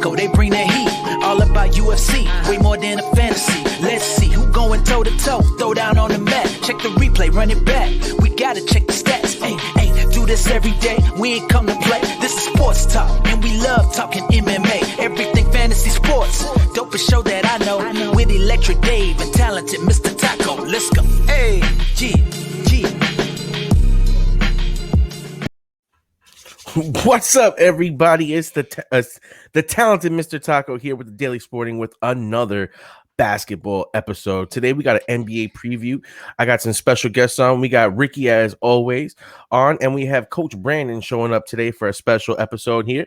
Taco, they bring that heat. All about UFC, way more than a fantasy. Let's see who going toe to toe. Throw down on the mat, check the replay, run it back. We gotta check the stats. Hey, do this every day. We ain't come to play. This is sports talk, and we love talking MMA. Everything fantasy sports. Dopest show that I know. With Electric Dave and talented Mr. Taco. Let's go. Hey, G. What's up, everybody? It's the talented Mr. Taco here with the Daily Sporting with another basketball episode. Today we got an NBA preview. I got some special guests on. We got Ricky, as always, on, and we have Coach Brandon showing up today for a special episode here.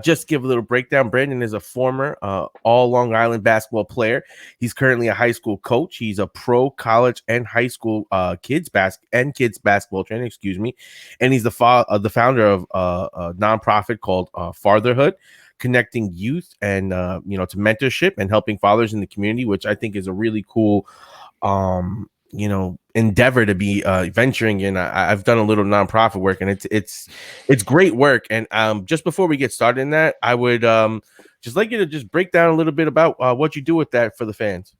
Just to give a little breakdown, Brandon is a former all Long Island basketball player. He's currently a high school coach. He's a pro, college, and high school kids basketball trainer, and he's the founder of a nonprofit called Fatherhood, connecting youth and to mentorship and helping fathers in the community, which I think is a really cool endeavor to be venturing in. I've done a little nonprofit work, and it's great work. And just before we get started in that, I would just like you to just break down a little bit about what you do with that for the fans.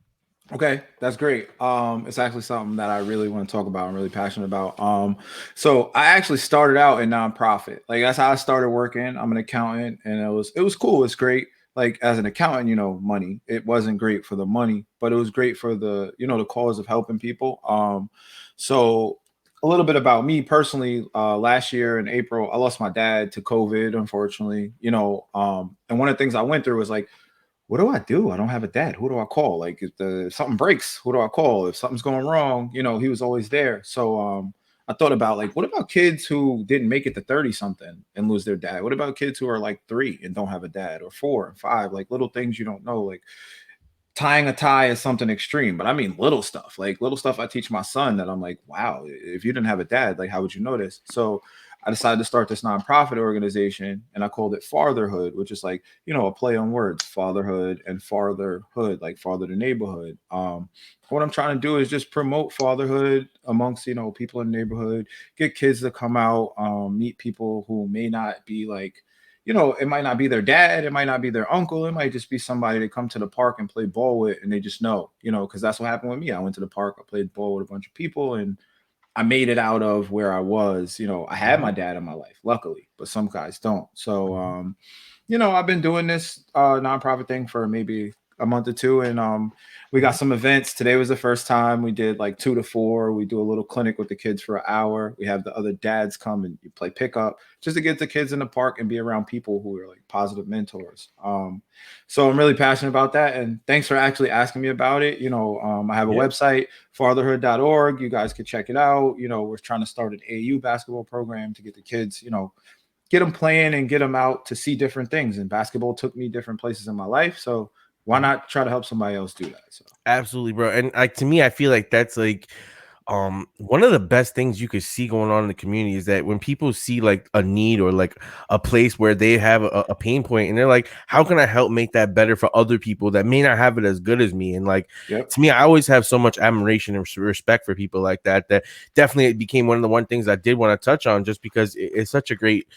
Okay, that's great. It's actually something that I really want to talk about. I'm really passionate about. So I actually started out in nonprofit. Like, that's how I started working. I'm an accountant, and it was cool. It's great. Like, as an accountant, money. It wasn't great for the money, but it was great for the the cause of helping people. So a little bit about me personally. Last year in April, I lost my dad to COVID, unfortunately. And one of the things I went through was like, what do I do? I don't have a dad. Who do I call? Like, if something breaks, who do I call? If something's going wrong, he was always there. So I thought about, like, what about kids who didn't make it to 30 something and lose their dad? What about kids who are like 3 and don't have a dad, or 4 and 5? Like, little things you don't know. Like, tying a tie is something extreme, but I mean little stuff. Like, little stuff I teach my son that I'm like, wow, if you didn't have a dad, like, how would you know this? So I decided to start this nonprofit organization, and I called it Fatherhood, which is like, a play on words, fatherhood and fartherhood, like father to neighborhood. What I'm trying to do is just promote fatherhood amongst, people in the neighborhood, get kids to come out, meet people who may not be like, it might not be their dad, it might not be their uncle, it might just be somebody that come to the park and play ball with, and they just know, because that's what happened with me. I went to the park, I played ball with a bunch of people, and I made it out of where I was. I had my dad in my life, luckily, but some guys don't. So, I've been doing this nonprofit thing for maybe a month or two, and we got some events. Today was the first time we did like 2 to 4. We do a little clinic with the kids for an hour. We have the other dads come and you play pickup just to get the kids in the park and be around people who are like positive mentors. So I'm really passionate about that. And thanks for actually asking me about it. I have a website, fatherhood.org. You guys can check it out. We're trying to start an AU basketball program to get the kids, get them playing and get them out to see different things. And basketball took me different places in my life. So why not try to help somebody else do that? So Absolutely, bro. And to me, I feel like that's like one of the best things you could see going on in the community is that when people see like a need or like a place where they have a pain point, and they're like, how can I help make that better for other people that may not have it as good as me? And like, to me, I always have so much admiration and respect for people like that definitely it became one of the things I did want to touch on, just because it's such a great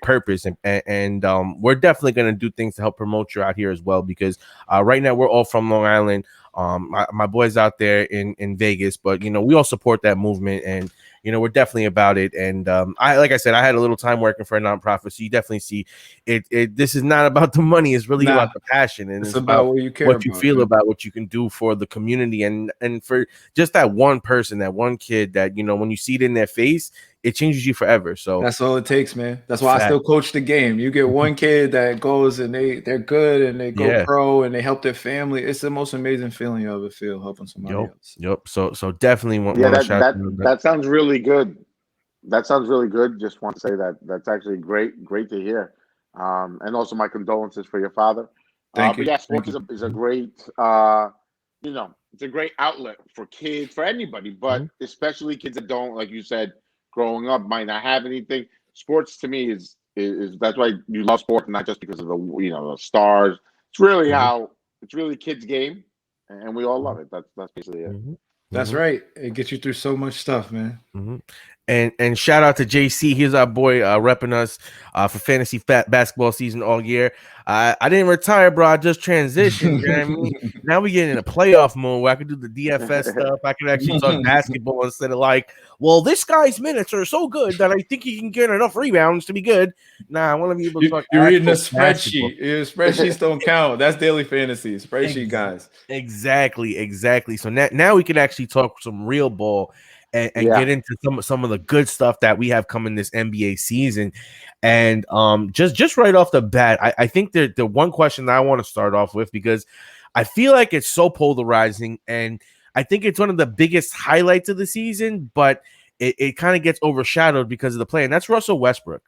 purpose. And we're definitely going to do things to help promote you out here as well, because right now we're all from Long Island. My boys out there in Vegas, but we all support that movement, and we're definitely about it. And like I said, I had a little time working for a nonprofit, so you definitely see it. This is not about the money; it's really about the passion, and it's about what you care, what you feel about what you can do for the community, and for just that one person, that one kid that when you see it in their face, it changes you forever. So that's all it takes, man. That's why I still coach the game. You get one kid that goes and they're good and they go pro and they help their family. It's the most amazing feeling you ever feel, helping somebody else. Yep. So definitely want that sounds really good. That sounds really good. Just want to say that's actually great to hear. And also my condolences for your father. Thank you. But yeah, sports is a great it's a great outlet for kids, for anybody, but especially kids that don't, like you said, growing up might not have anything. Sports to me is that's why you love sports, not just because of the stars. It's really it's really a kid's game, and we all love it. That's basically it. That's right. It gets you through so much stuff, man. And shout out to JC. Here's our boy repping us for fantasy basketball season all year. I didn't retire, bro. I just transitioned. You know what I mean? Now we get in a playoff mode where I can do the DFS stuff. I can actually talk basketball instead of like, well, this guy's minutes are so good that I think he can get enough rebounds to be good. Nah, I want to be able to talk. You're reading a basketball. spreadsheet. Spreadsheets don't count. That's daily fantasy. Spreadsheet guys. Exactly. So now we can actually talk some real ball and get into some of the good stuff that we have coming this NBA season. And just right off the bat, I think that the one question that I want to start off with, because I feel like it's so polarizing, and I think it's one of the biggest highlights of the season, but it kind of gets overshadowed because of the play, and that's Russell Westbrook.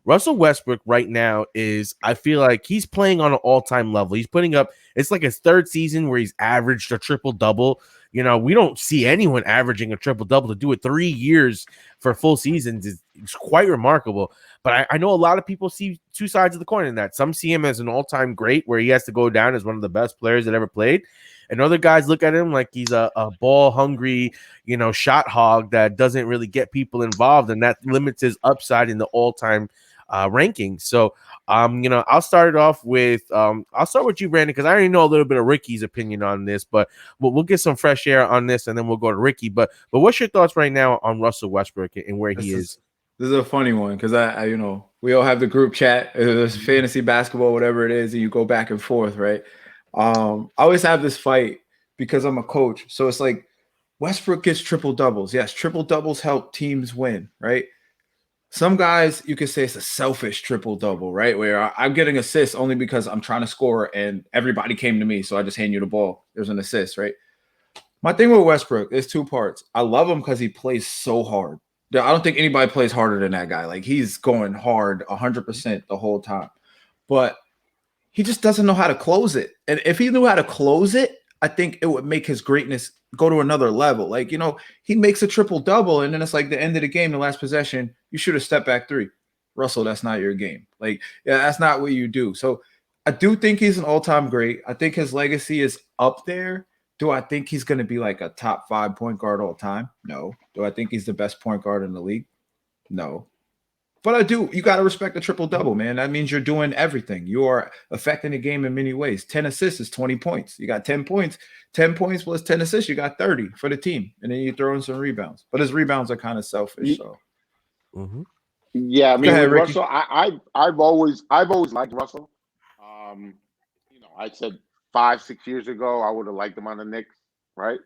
Russell Westbrook right now I feel like he's playing on an all-time level. He's putting up, it's like his third season where he's averaged a triple-double. You know, we don't see anyone averaging a triple-double. To do it 3 years for full seasons is quite remarkable. But I know a lot of people see two sides of the coin in that. Some see him as an all-time great where he has to go down as one of the best players that ever played. And other guys look at him like he's a ball-hungry, shot hog that doesn't really get people involved, and that limits his upside in the all-time ranking. So, I'll start it off with I'll start with you, Brandon, because I already know a little bit of Ricky's opinion on this, but we'll get some fresh air on this, and then we'll go to Ricky. But what's your thoughts right now on Russell Westbrook and where he is? This is a funny one because I we all have the group chat, there's fantasy basketball, whatever it is, and you go back and forth, right? I always have this fight because I'm a coach, so it's like Westbrook gets triple doubles. Yes, triple doubles help teams win, right? Some guys, you could say it's a selfish triple-double, right? Where I'm getting assists only because I'm trying to score and everybody came to me, so I just hand you the ball. There's an assist, right? My thing with Westbrook is two parts. I love him because he plays so hard. I don't think anybody plays harder than that guy. Like, he's going hard 100% the whole time. But he just doesn't know how to close it. And if he knew how to close it, I think it would make his greatness go to another level. Like, he makes a triple-double, and then it's like the end of the game, the last possession, you shoot a step-back three. Russell, that's not your game. Like, yeah, that's not what you do. So I do think he's an all-time great. I think his legacy is up there. Do I think he's going to be like a top 5 point guard all time? No. Do I think he's the best point guard in the league? No. But I do. You got to respect the triple-double, man. That means you're doing everything. You are affecting the game in many ways. 10 assists is 20 points. You got 10 points. 10 points plus 10 assists, you got 30 for the team. And then you throw in some rebounds. But his rebounds are kind of selfish. So, yeah, I mean, ahead, Russell, I've always liked Russell. I said 5-6 years ago I would have liked him on the Knicks, right?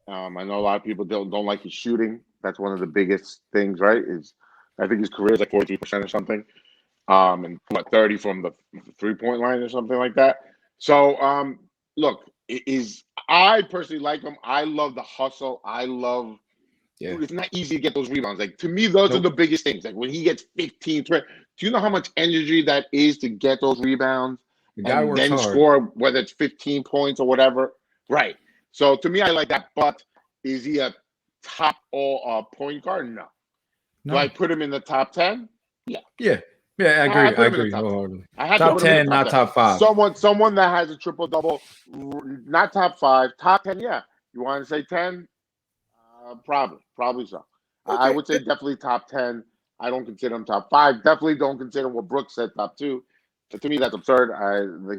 I know a lot of people don't like his shooting. That's one of the biggest things, right? I think his career is like 43% or something. And 30 from the 3-point line or something like that. So, look, I personally like him. I love the hustle. Dude, it's not easy to get those rebounds. Like, to me, those are the biggest things. Like, when he gets 15, 20, do you know how much energy that is to get those rebounds and then score, whether it's 15 points or whatever? Right. So, to me, I like that. But is he a top all point guard? No. Do I put him in the top 10? Yeah. Yeah, I agree. I agree. Top 10, not top 5. Someone that has a triple-double, not top 5, top 10, yeah. You want to say 10? Probably so. Okay. I would say definitely top 10. I don't consider him top 5. Definitely don't consider what Brooks said top 2. So to me, that's absurd.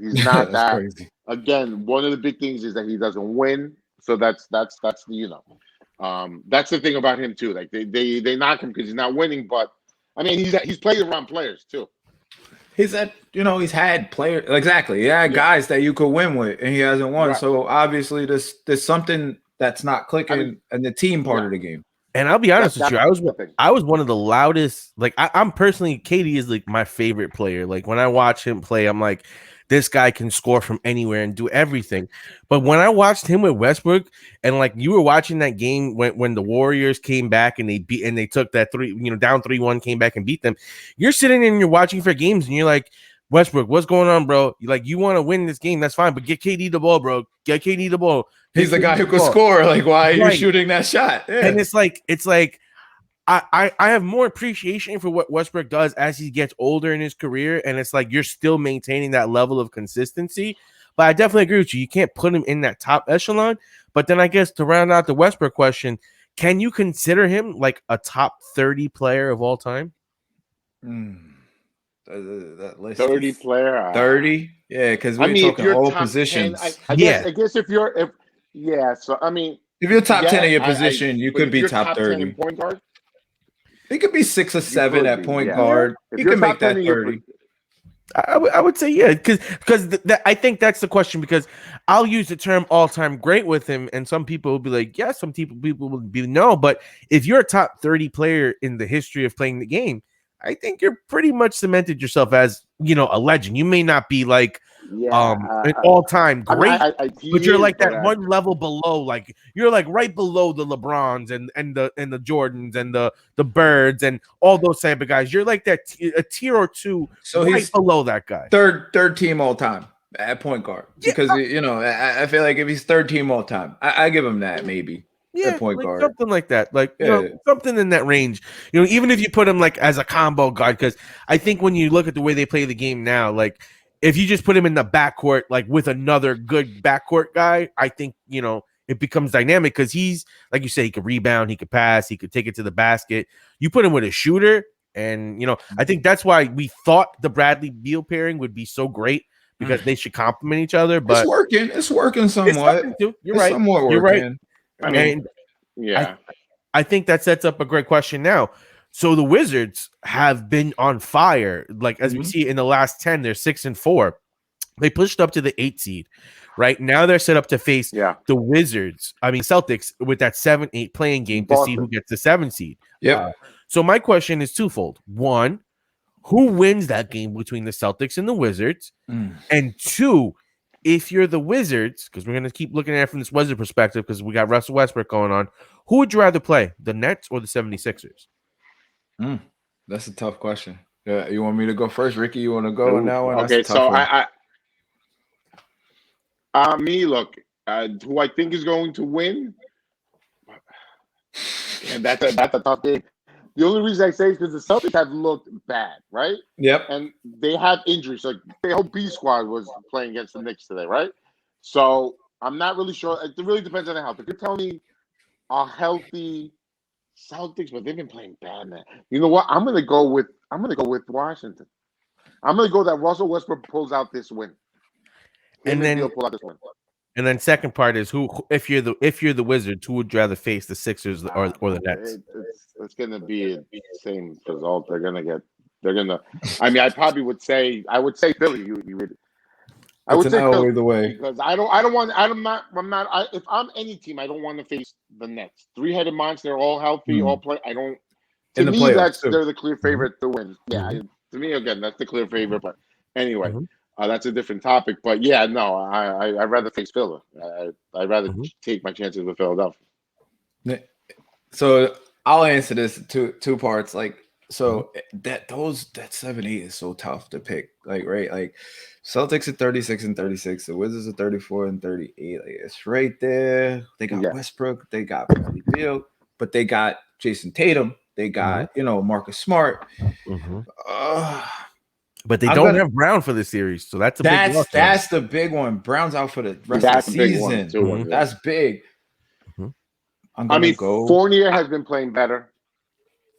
He's not that. Crazy. Again, one of the big things is that he doesn't win. So that's that's the thing about him too. Like they knock him because he's not winning, but I mean he's played around players too. He's had players exactly. Yeah, guys that you could win with, and he hasn't won. Right. So obviously there's something that's not clicking in the team part of the game. And I'll be honest with you, I was one of the loudest. Like I'm personally, KD is like my favorite player. Like when I watch him play, I'm like, this guy can score from anywhere and do everything. But when I watched him with Westbrook, and like you were watching that game when the Warriors came back and they took that down 3-1, came back and beat them. You're sitting and you're watching for games and you're like, Westbrook, what's going on, bro? You want to win this game? That's fine, but get KD the ball, bro. Get KD the ball. He's the guy who can score. Like, why are you shooting that shot? Yeah. And it's like I have more appreciation for what Westbrook does as he gets older in his career, and it's like you're still maintaining that level of consistency. But I definitely agree with you. You can't put him in that top echelon. But then I guess to round out the Westbrook question, can you consider him like a top 30 player of all time? that list. 30 player. 30. Yeah, because we're if talking you're all top positions. 10, I guess if you're so I mean, if you're top 10 in your I position, you but could if be you're top 10 in 30. point guard. It could be 6 or 7 could at be, point yeah. guard. If You you're can make top 10 that in your 30. I would say yeah, because I think that's the question, because I'll use the term all-time great with him, and some people will be like, yeah, some people will be no, but if you're a top 30 player in the history of playing the game, I think you're pretty much cemented yourself as, a legend. You may not be like an all-time great, but you're like that one level below, like you're like right below the LeBrons and the Jordans and the Birds and all those type of guys. You're like that a tier or two, so right he's below that guy. Third team all time at point guard, because I feel like if he's third team all time, I give him that maybe. Yeah, point like guard, something like that, like something in that range. Even if you put him like as a combo guard, because I think when you look at the way they play the game now, like if you just put him in the backcourt, like with another good backcourt guy, I think it becomes dynamic, because he's like you say, he could rebound, he could pass, he could take it to the basket. You put him with a shooter, and I think that's why we thought the Bradley Beal pairing would be so great, because they should complement each other. But it's working somewhat. You're right. Somewhat working. You're right. I mean, yeah. I think that sets up a great question now. So the Wizards have been on fire. Like, as we see in the last 10, they're 6-4. They pushed up to the 8 seed. Right now they're set up to face the Celtics with that 7-8 playing game to see who gets the 7 seed. Yeah. So my question is twofold. One, who wins that game between the Celtics and the Wizards? And two, if you're the Wizards, because we're going to keep looking at it from this Wizard perspective, because we got Russell Westbrook going on, who would you rather play, the Nets or the 76ers? That's a tough question. Yeah, you want me to go first, Ricky? You want to go on that one? Okay, so look, who I think is going to win, and that's a tough thing. The only reason I say is because the Celtics have looked bad, right? Yep. And they have injuries. Like the whole B squad was playing against the Knicks today, right? So I'm not really sure. It really depends on the health. If you're telling me a healthy Celtics, but they've been playing bad, man. You know what? I'm gonna go with Washington. I'm gonna go that Russell Westbrook pulls out this win. And then second part is who, if you're the Wizards, who would you rather face, the Sixers or the Nets? It's gonna be the same result. They're gonna. I mean, I would say Philly. I would say Philly either way, because if I'm any team, I don't want to face the Nets. 3-headed monster, they're all healthy, all play. I don't. To me, they're the clear favorite to win. Yeah, to me again, that's the clear favorite. But anyway. That's a different topic, but yeah, no, I'd rather face Philly. I'd rather take my chances with Philadelphia. So I'll answer this two parts. Like, so that 7-8 is so tough to pick. Like, right, like Celtics at 36-36, the Wizards at 34-38. Like, it's right there. They got Westbrook, they got Bradley Beal, but they got Jason Tatum, they got Marcus Smart. But they don't have Brown for the series, so that's the big one. Brown's out for the rest of the season. That's big. Fournier has been playing better.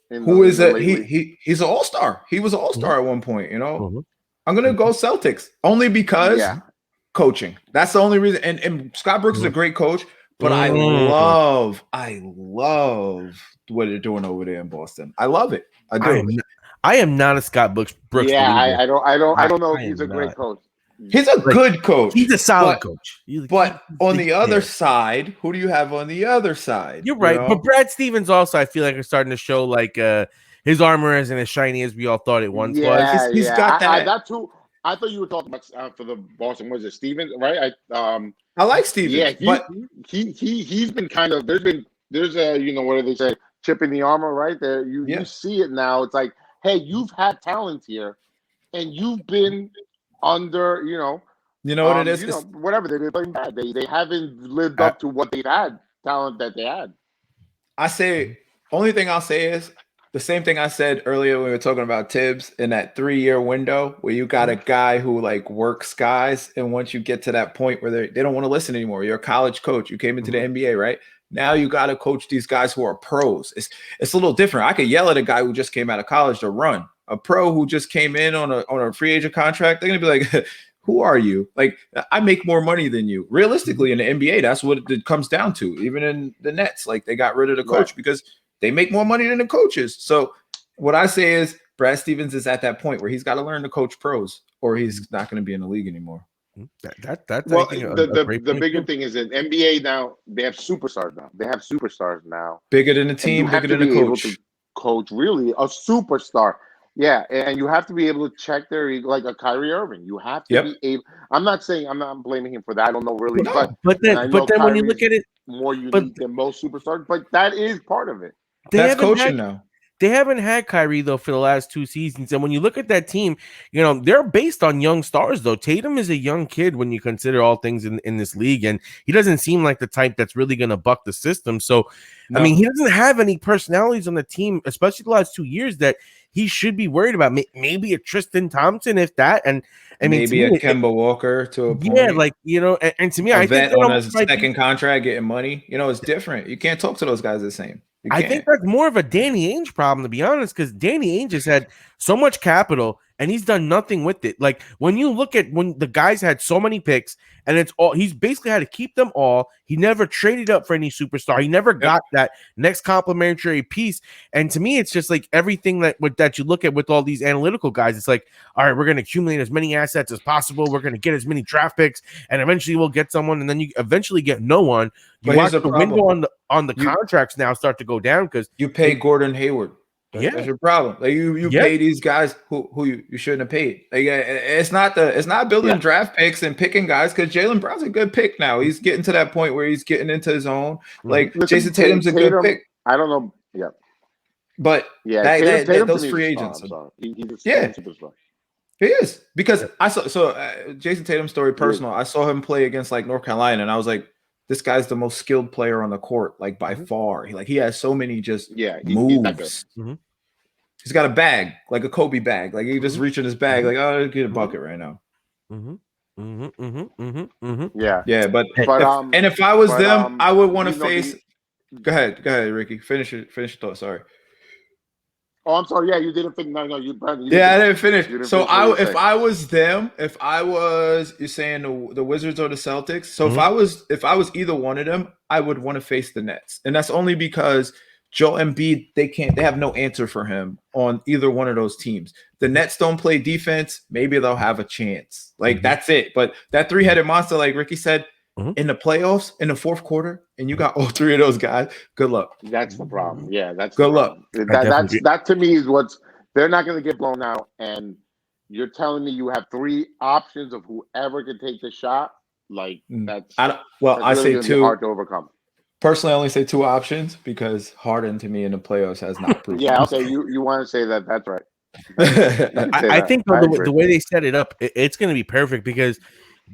Who is it? He's an all-star. He was an all-star at one point. I'm gonna go Celtics only because coaching. That's the only reason. And Scott Brooks is a great coach, but I love what they're doing over there in Boston. I love it. I do. I am not a Scott Brooks. Yeah, I don't know if he's a great coach. He's a good coach. He's a solid coach. But on the other side, who do you have on the other side? You're right. But Brad Stevens also, I feel like, is starting to show like his armor isn't as shiny as we all thought it once was. He's got that. That too. I thought you were talking about for the Boston Wizards, Stevens, right? I like Stevens. Yeah, but he's been kind of there's a what do they say, chip in the armor, right? There you see it now. It's like, hey, you've had talent here, and you've been under, what it is? Whatever they've been playing bad. They haven't lived up to what they've had, talent that they had. I say, only thing I'll say is the same thing I said earlier when we were talking about Tibbs in that 3-year window where you got a guy who like works guys, and once you get to that point where they don't want to listen anymore, you're a college coach, you came into the NBA, right? Now you got to coach these guys who are pros. It's a little different. I could yell at a guy who just came out of college to run. a pro who just came in on a free agent contract, they're gonna be like, who are you? Like, I make more money than you. Realistically, in the NBA, that's what it comes down to. Even in the Nets, like they got rid of the coach because they make more money than the coaches. So what I say is Brad Stevens is at that point where he's got to learn to coach pros, or he's not going to be in the league anymore. That's well, the bigger thing is in NBA now, they have superstars now. They have superstars now. Bigger than the team, bigger than the coach. Coach really a superstar. Yeah, and you have to be able to check their, like a Kyrie Irving. You have to be able. I'm not blaming him for that. I don't know really, but then when you look at it, more unique than most superstars, but that is part of it. That's coaching now. They haven't had Kyrie, though, for the last 2 seasons. And when you look at that team, you know, they're based on young stars, though. Tatum is a young kid when you consider all things in this league. And he doesn't seem like the type that's really going to buck the system. So, I mean, he doesn't have any personalities on the team, especially the last 2 years, that he should be worried about. Maybe a Tristan Thompson, if that. And I mean, maybe a Kemba Walker to a point. Yeah, like, you know, and to me, I think on a second contract getting money, you know, it's different. You can't talk to those guys the same. I think that's more of a Danny Ainge problem, to be honest, because Danny Ainge has had so much capital and he's done nothing with it. Like when you look at when the guys had so many picks and it's all, he's basically had to keep them all. He never traded up for any superstar. He never got that next complimentary piece. And to me, it's just like everything that you look at with all these analytical guys. It's like, all right, we're going to accumulate as many assets as possible. We're going to get as many draft picks, and eventually we'll get someone, and then you eventually get no one. You watch the window on the contracts now start to go down because you pay Gordon Hayward. That's your problem. Like you pay these guys who you shouldn't have paid. Like it's not building draft picks and picking guys, because Jaylen Brown's a good pick now. He's getting to that point where he's getting into his own. Like Jason Tatum's a good pick. I don't know. Yeah. But those free agents. He's a superstar. He is, because I saw Jason Tatum's story personal. I saw him play against like North Carolina, and I was like, this guy's the most skilled player on the court, like by far. He has so many just moves. He's got a bag, like a Kobe bag. Like he just reach in his bag, like, oh, I'll get a bucket right now. Yeah. But if I was them, I would want to face. Go ahead, Ricky. Finish your thought. Sorry. Oh, I'm sorry. Yeah, you didn't finish. No, you I didn't finish. So if I was them, you're saying the Wizards or the Celtics. So if I was either one of them, I would want to face the Nets, and that's only because Joel Embiid, they have no answer for him on either one of those teams. The Nets don't play defense. Maybe they'll have a chance. Like that's it. But that three-headed monster, like Ricky said, in the playoffs, in the fourth quarter, and you got all three of those guys, good luck. That's the problem. Yeah, that's good luck. That to me is what's they're not going to get blown out. And you're telling me you have three options of whoever can take the shot. Like I say two. Hard to overcome. Personally, I only say two options because Harden to me in the playoffs has not proven. Okay, you want to say that? That's right. I think the way they set it up, it's going to be perfect because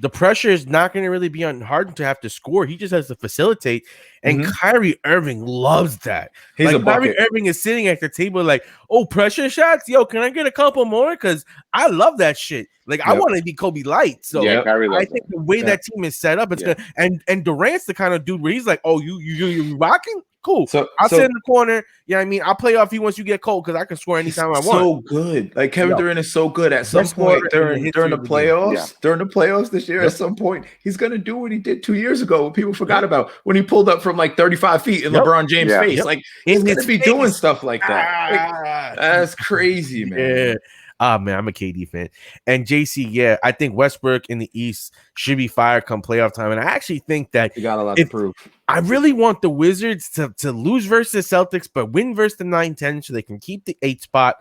the pressure is not going to really be on Harden to have to score. He just has to facilitate. And Kyrie Irving loves that. He's a bucket. Kyrie Irving is sitting at the table like, oh, pressure shots? Yo, can I get a couple more? Because I love that shit. Like, I want to be Kobe Light. So I think the way that team is set up, it's good. And Durant's the kind of dude where he's like, oh, you rocking? Cool. So I'll sit in the corner. Yeah, I mean, I'll play off you once you get cold because I can score anytime I want. So good. Like Kevin Durant is so good. At some point during the playoffs this year, at some point, he's gonna do what he did 2 years ago. When people forgot about when he pulled up from like 35 feet in LeBron James' face. Like he's gonna be doing stuff like that. That's crazy, man. Yeah. Man, I'm a KD fan. And JC, I think Westbrook in the East should be fired come playoff time. And I actually think that you got a lot to prove. I really want the Wizards to lose versus the Celtics, but win versus the 9-10 so they can keep the 8 spot.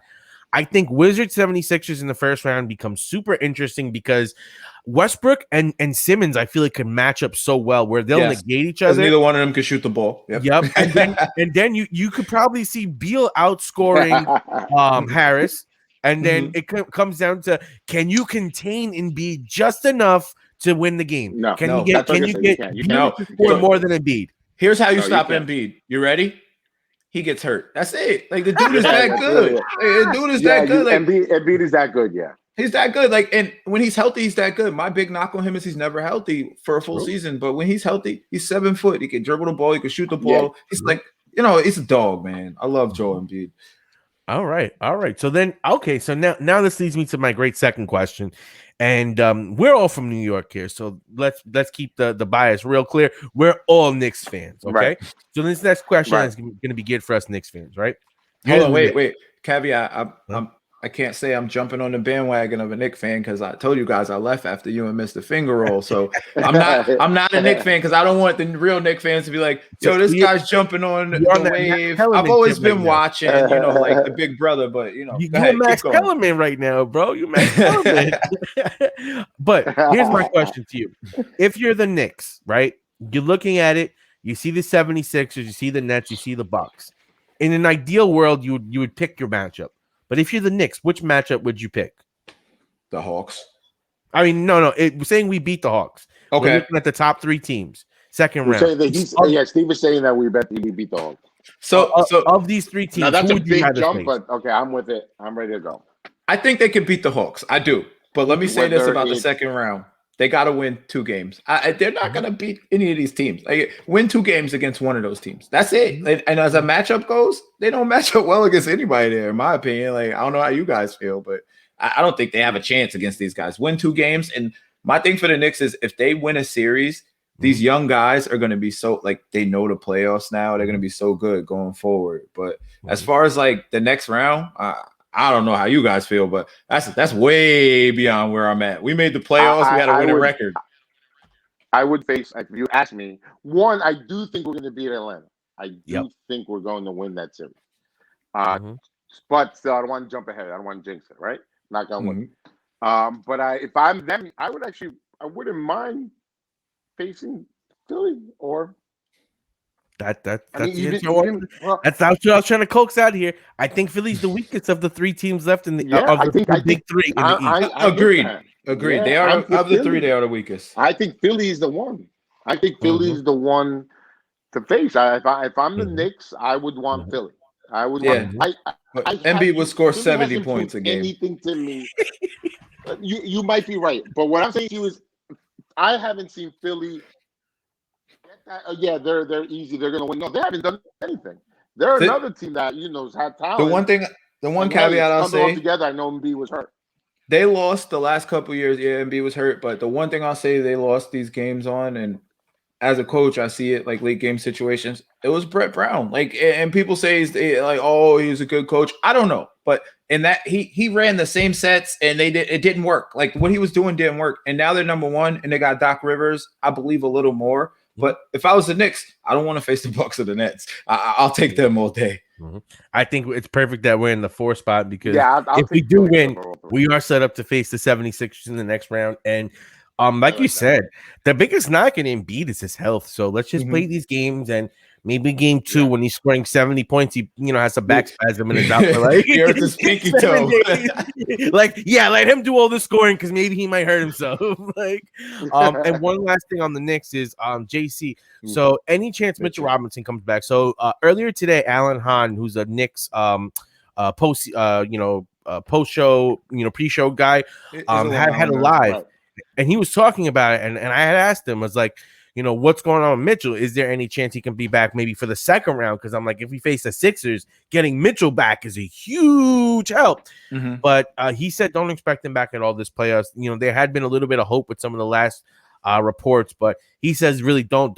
I think Wizards 76ers in the first round becomes super interesting because Westbrook and Simmons, I feel like, could match up so well where they'll negate each other. Neither one of them could shoot the ball. Yep. And then you could probably see Beal outscoring Harris. And then it comes down to, can you contain Embiid just enough to win the game? Can you get more than Embiid? Here's how you stop Embiid. You ready? He gets hurt. That's it. Like the dude is that good. The dude is that good. Like, Embiid is that good. Yeah, he's that good. Like, and when he's healthy, he's that good. My big knock on him is he's never healthy for a full season. But when he's healthy, he's 7 foot. He can dribble the ball. He can shoot the ball. He's like, he's a dog, man. I love Joel Embiid. All right. So then, okay. So now this leads me to my great second question, and we're all from New York here, so let's keep the bias real clear. We're all Knicks fans, okay? Right. So this next question Right. is going to be good for us Knicks fans, right? Hold You're on, the Knicks. wait. Caveat. I can't say I'm jumping on the bandwagon of a Knick fan because I told you guys I left after you and Mr. Finger Roll. So I'm not a Knick fan because I don't want the real Knick fans to be like, yo, this guy's jumping on the wave. I've always been watching, like the Big Brother, but you're ahead, Max Kellerman right now, bro. You Max Kellerman. But here's my question to you: if you're the Knicks, right? You're looking at it. You see the 76ers, you see the Nets, you see the Bucks. In an ideal world, you would pick your matchup. But if you're the Knicks, which matchup would you pick? The Hawks. I mean, no. Saying we beat the Hawks. Okay. We're looking at the top 3 teams. Second round. Steve was saying that we beat the Hawks. So of these 3 teams, now that's who a would you big rather jump, face? but okay, I'm with it. I'm ready to go. I think they could beat the Hawks. I do. But let me say this about the second round. They got to win 2 games. They're not going to beat any of these teams. Like, win 2 games against one of those teams. That's it. And as a matchup goes, they don't match up well against anybody there, in my opinion. Like, I don't know how you guys feel, but I don't think they have a chance against these guys. Win 2 games. And my thing for the Knicks is if they win a series, these young guys are going to be so, like, they know the playoffs now. They're going to be so good going forward. But as far as, like, the next round, I don't know how you guys feel, but that's way beyond where I'm at. We made the playoffs. We had a winning record. I would face, if you ask me, one, I do think we're going to beat Atlanta. I do think we're going to win that series. But still, I don't want to jump ahead. I don't want to jinx it, right? Not going to win. But if I'm them, I wouldn't mind facing Philly or. That's what I was trying to coax out here. I think Philly's the weakest of the 3 teams left in the big 3 in the East. Agreed. Yeah, they are of the 3. They are the weakest. I think Philly is the one. I think Philly is the one to face. If I'm the Knicks, I would want Philly. I would. Embiid would score 70 points a game. Anything to me. You might be right, but what I'm saying to you is, I haven't seen Philly. They're easy. They're gonna win. No, they haven't done anything. They're another team that has had talent. The one caveat I'll say. Together, I know Embiid was hurt. They lost the last couple of years. Yeah, Embiid was hurt, but the one thing I'll say they lost these games on, and as a coach, I see it like late game situations. It was Brett Brown. Like, and people say he's a good coach. I don't know, but in that he ran the same sets and it didn't work. Like, what he was doing didn't work. And now they're number 1 and they got Doc Rivers. I believe a little more. But if I was the Knicks, I don't want to face the Bucks or the Nets. I'll take them all day. I think it's perfect that we're in the 4 spot because if we do win, we are set up to face the 76ers in the next round. And like you said, the biggest knock in Embiid is his health. So let's just play these games, and maybe game 2 when he's scoring 70 points, he has a back spasm and is out for like he hurts his pinky toe. Let him do all the scoring because maybe he might hurt himself. And one last thing on the Knicks is JC. So any chance Mitchell Robinson comes back? So earlier today, Alan Hahn, who's a Knicks post show pre-show guy, had a live. And he was talking about it, and I had asked him, I was like, what's going on with Mitchell? Is there any chance he can be back maybe for the second round? Because I'm like, if we face the Sixers, getting Mitchell back is a huge help. But he said don't expect him back at all this playoffs. There had been a little bit of hope with some of the last reports, but he says really don't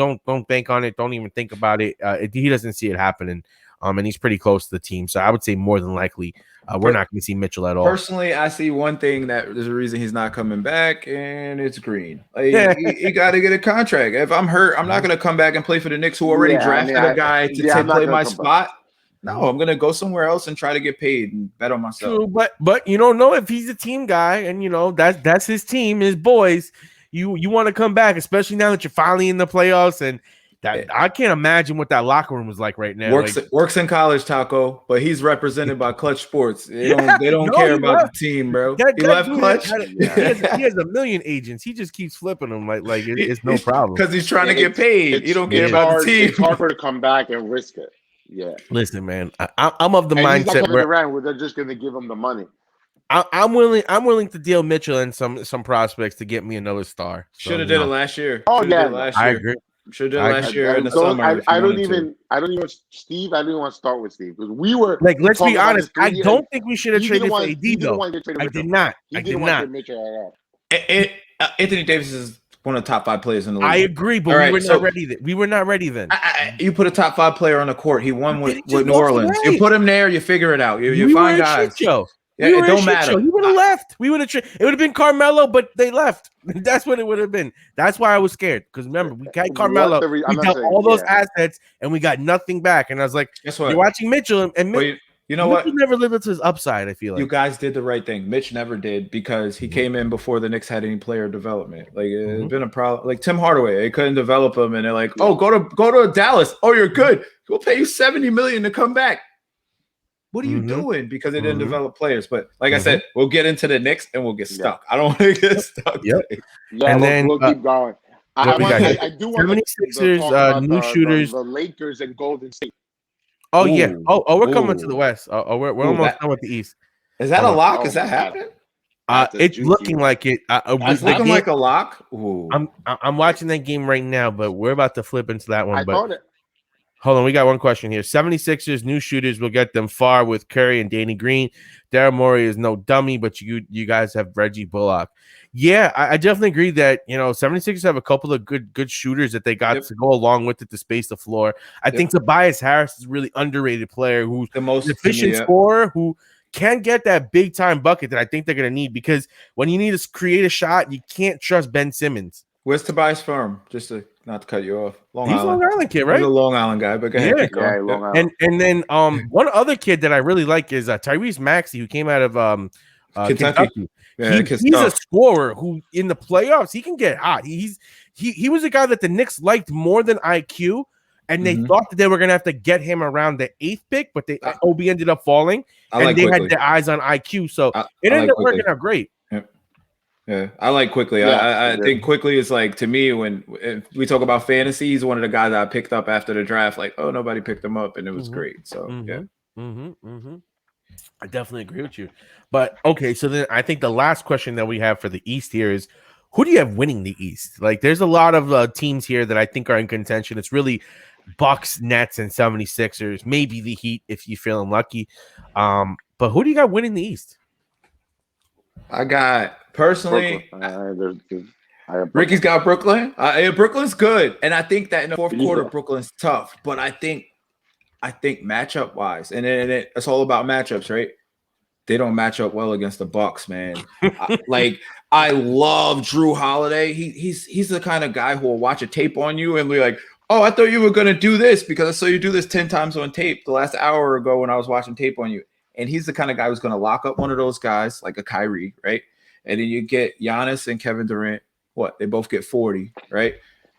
bank on it. Don't even think about it. He doesn't see it happening. And he's pretty close to the team. So I would say more than likely we're not going to see Mitchell at all. Personally, I see one thing that there's a reason he's not coming back, and it's Green. He got to get a contract. If I'm hurt, I'm not going to come back and play for the Knicks, who already drafted a guy to play my spot. No, I'm going to go somewhere else and try to get paid and bet on myself. True, but you don't know if he's a team guy, and that's his team, his boys. You want to come back, especially now that you're finally in the playoffs, and I can't imagine what that locker room was like right now. Works in college, Taco, but he's represented by Clutch Sports. They don't care about the team, bro. He left Clutch. He has a million agents. He just keeps flipping them like it's no problem because he's trying to get paid. He don't care about the team. It's hard for to come back and risk it. Yeah. Listen, man, I'm of the mindset where they're just going to give him the money. I'm willing to deal Mitchell and some prospects to get me another star. Should have did it last year. Oh yeah, last year. I agree. Should have done last year in the don't, summer. I don't even Steve. I don't even want to start with Steve because we were like, let's be talking about honest. this I 3 years. don't think we should have He traded didn't for want- AD he didn't though. want to get traded I with did him. not. He I didn't did want to not. trade Mitchell at all. Anthony Davis is one of the top 5 players in the league. I agree, but All we right, were so- not ready. We were not ready then. You put a top 5 player on the court. He won But with he just New walked Orleans. away. You put him there, you figure it out. You we find were a guys. shit show. Yeah, We it were a don't shit matter. show. He would have left. We would have. It would have been Carmelo, but they left. That's what it would have been. That's why I was scared. Because remember, we got Carmelo. I'm We not got saying- all those yeah. assets, and we got nothing back. And I was like, Guess what? you're watching Mitchell, and Well, Mitchell, you know what? never lived up to his upside. I feel like You guys did the right thing. Mitch never did because he came in before the Knicks had any player development. Like it's been a problem. Like Tim Hardaway, they couldn't develop him, and they're like, "Oh, go to Dallas. Oh, you're good. We'll pay you $70 million to come back." What are you doing? Because they didn't develop players. But like I said, we'll get into the Knicks and we'll get stuck. I don't want to get stuck. Yep. today. Yeah, And we'll, then, we'll keep going. I do want 76ers, new shooters. the Lakers and Golden State. Oh yeah. Ooh. Oh, we're coming to Ooh. the West. We're Ooh, almost done with the East. Is that a lock? Oh, Is that my God. happening? That's a It's juicy looking one. like it. It's looking like a lock. Ooh. I'm watching that game right now, but we're about to flip into that one. I But thought it. hold on, we got one question here. 76ers new shooters will get them far with Curry and Danny Green. Daryl Morey is no dummy, but you guys have Reggie Bullock. Yeah, I definitely agree that 76ers have a couple of good shooters that they got to go along with it to space the floor. I think Tobias Harris is a really underrated player who's the most efficient scorer who can get that big time bucket that I think they're gonna need, because when you need to create a shot, you can't trust Ben Simmons. Where's Tobias from? Just to not to cut you off. He's a Long Island kid, right? He's a Long Island guy, but go ahead. Yeah. Keep going. Long Island. And then one other kid that I really like is Tyrese Maxey, who came out of Kentucky. Yeah, He's a scorer who in the playoffs he can get hot. He was a guy that the Knicks liked more than IQ, and they thought that they were gonna have to get him around the 8th pick, but OB ended up falling, and they had their eyes on IQ, so it ended up working out great. Yeah, I like Quickly. I think Quickly is like, to me, if we talk about fantasy, he's one of the guys that I picked up after the draft. Like, oh, nobody picked him up, and it was great. So I definitely agree with you. But okay, so then I think the last question that we have for the East here is, who do you have winning the East? Like, there's a lot of teams here that I think are in contention. It's really Bucks, Nets, and 76ers, maybe the Heat if you're feeling lucky. But who do you got winning the East? I got personally. Ricky's got Brooklyn. Brooklyn's good, and I think that in the fourth quarter, Brooklyn's tough. But I think matchup wise, and then it's all about matchups, right? They don't match up well against the Bucks, man. I love Drew Holiday. He's the kind of guy who will watch a tape on you and be like, "Oh, I thought you were gonna do this because I saw you do this 10 times on tape the last hour ago when I was watching tape on you." And he's the kind of guy who's gonna lock up one of those guys like a Kyrie, right? And then you get Giannis and Kevin Durant. What? They both get 40, right?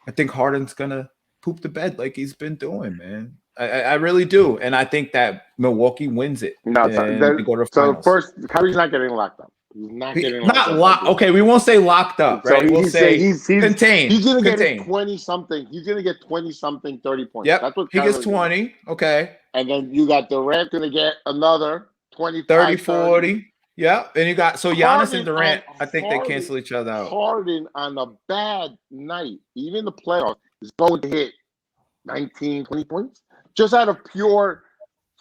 I think Harden's gonna poop the bed like he's been doing, man. I really do, and I think that Milwaukee wins it. No, they go to the so finals. first, Kyrie's not getting locked up. He's not getting locked. Okay, we won't say locked up, right? So we'll say he's contained. He's gonna get contained. 20-something. He's gonna get 20-something, 30 points. Yep, That's what he gets Kyrie's 20. doing. Okay, and then you got Durant gonna get another 25, 30, 40. Yeah, and you got Giannis and Durant. I think they Harden, cancel each other out. Harden on a bad night, even the playoffs, is going to hit 19, 20 points just out of pure.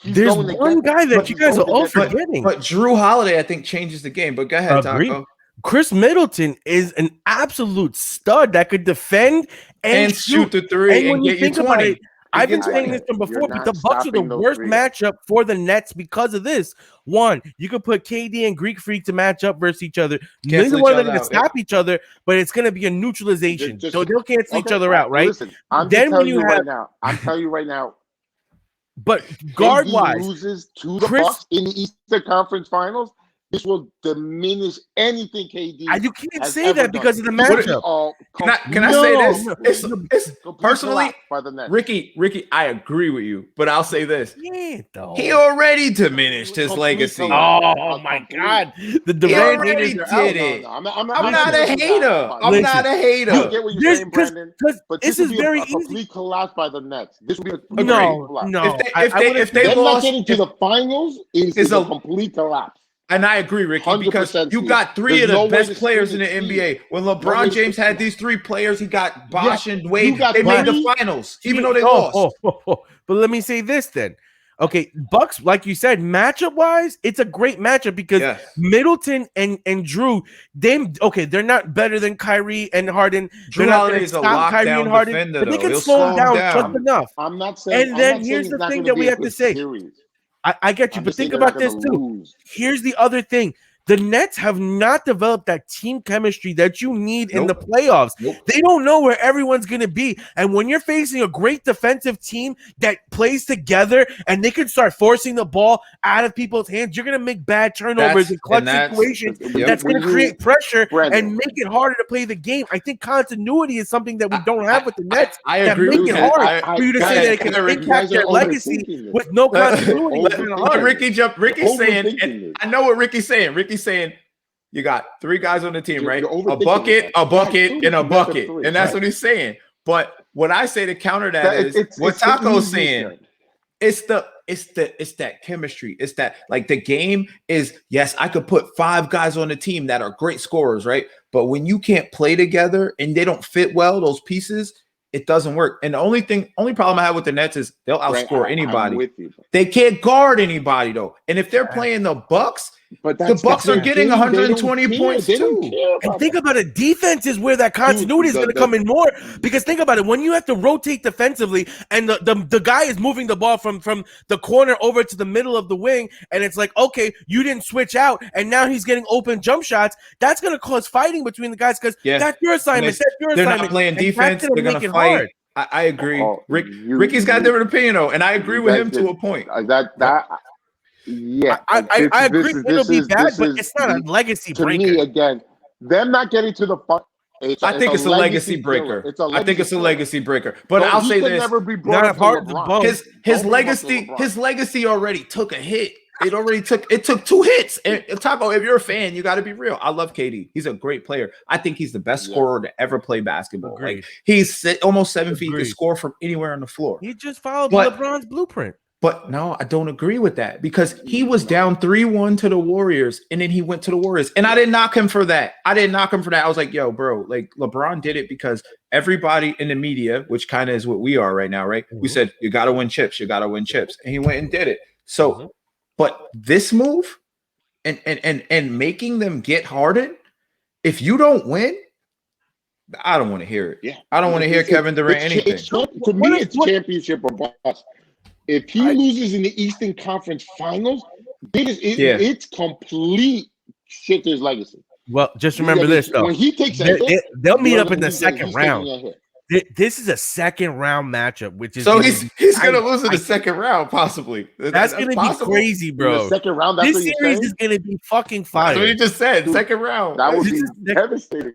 There's one guy that you guys are all forgetting. But Drew Holiday, I think, changes the game. But go ahead, Taco. Chris Middleton is an absolute stud that could defend and shoot the three and get you 20. I've been saying this from before, but the Bucks are the worst matchup for the Nets because of this. One, you could put KD and Greek Freak to match up versus each other. Neither one of them going to stop each other, but it's going to be a neutralization. So they'll cancel each other out, right? Listen, I'm telling you right now. But guard-wise, loses to the Bucks in the Eastern Conference Finals. This will diminish anything KD. You can't say that because of the matchup. Can I say this? It's personally, by the Nets. Ricky, I agree with you, but I'll say this: he already diminished his legacy. Oh my God, the Durant already did it. No, I'm not a hater. I'm not a hater. I get what you're saying, Brandon. But this is very easy. Complete collapse by the Nets. This will be a complete collapse. If they not lost, getting to the finals is a complete collapse. And I agree, Ricky, because 100% you got three There's of the no way best to players in spin the it. NBA. When No LeBron way to James spin had it. these three players, he got Bosh and Wade. you got They made the three- finals, even though they lost. But let me say this then. Okay, Bucks, like you said, matchup wise, it's a great matchup because Middleton and Drew, they're not better than Kyrie and Harden. Drew Holiday is a lockdown defender, but they can He'll slow him down down. just enough. I'm not saying. And then here's the thing that we have to say. I get you, but think about this too. Here's the other thing. The Nets have not developed that team chemistry that you need in the playoffs. They don't know where everyone's going to be. And when you're facing a great defensive team that plays together and they can start forcing the ball out of people's hands, you're going to make bad turnovers in clutch situations. That's going to create pressure and make it harder to play the game. I think continuity is something that we don't have with the Nets. I agree make it hard for you to say that it can impact their legacy with no continuity. Ricky's saying, and I know what Ricky's saying. Ricky's saying you got three guys on the team, right? A bucket, and a bucket. And that's what he's saying. But what I say to counter that is what Taco's saying. It's that chemistry. It's that, like, the game is, yes, I could put five guys on the team that are great scorers, right? But when you can't play together and they don't fit well, those pieces, it doesn't work. And the only problem I have with the Nets is they'll outscore anybody. They can't guard anybody though. And if they're playing the Bucks, the Bucks are getting 120 points too. And think about it. Defense is where that continuity is going to come in more. Because think about it. When you have to rotate defensively and the guy is moving the ball from the corner over to the middle of the wing, and it's like, okay, you didn't switch out, and now he's getting open jump shots. That's going to cause fighting between the guys because that's your assignment. They're not playing defense. They're going to fight. I agree. Ricky's got a different opinion though, and I agree with him to a point. Yeah, I agree. It'll be bad, but it's not a legacy breaker. To me, again, them not getting to the fun. I think it's a legacy breaker. I think it's a legacy breaker. But I'll say this: not a part of the bone. His legacy already took a hit. It took two hits. And Taco, if you're a fan, you got to be real. I love KD. He's a great player. I think he's the best scorer to ever play basketball. Like, he's almost 7 feet to score from anywhere on the floor. He just followed LeBron's blueprint. But no, I don't agree with that because he was down 3-1 to the Warriors, and then he went to the Warriors. And I didn't knock him for that. I was like, yo, bro, like, LeBron did it because everybody in the media, which kind of is what we are right now, right? We said, you got to win chips. You got to win chips. And he went and did it. So, but this move and making them get Harden, if you don't win, I don't want to hear it. Yeah. I don't want to hear Kevin Durant anything. To me, it's championship or bust. If he loses in the Eastern Conference Finals, it's complete shit to his legacy. Well, just remember this though: when he takes a hit, they'll meet up in the second round. This is a second round matchup, which is so he's gonna lose in the second round, possibly. That's gonna be crazy, bro. Second round. This series is gonna be fucking fire. That's what you just said. Second round. That would be devastating.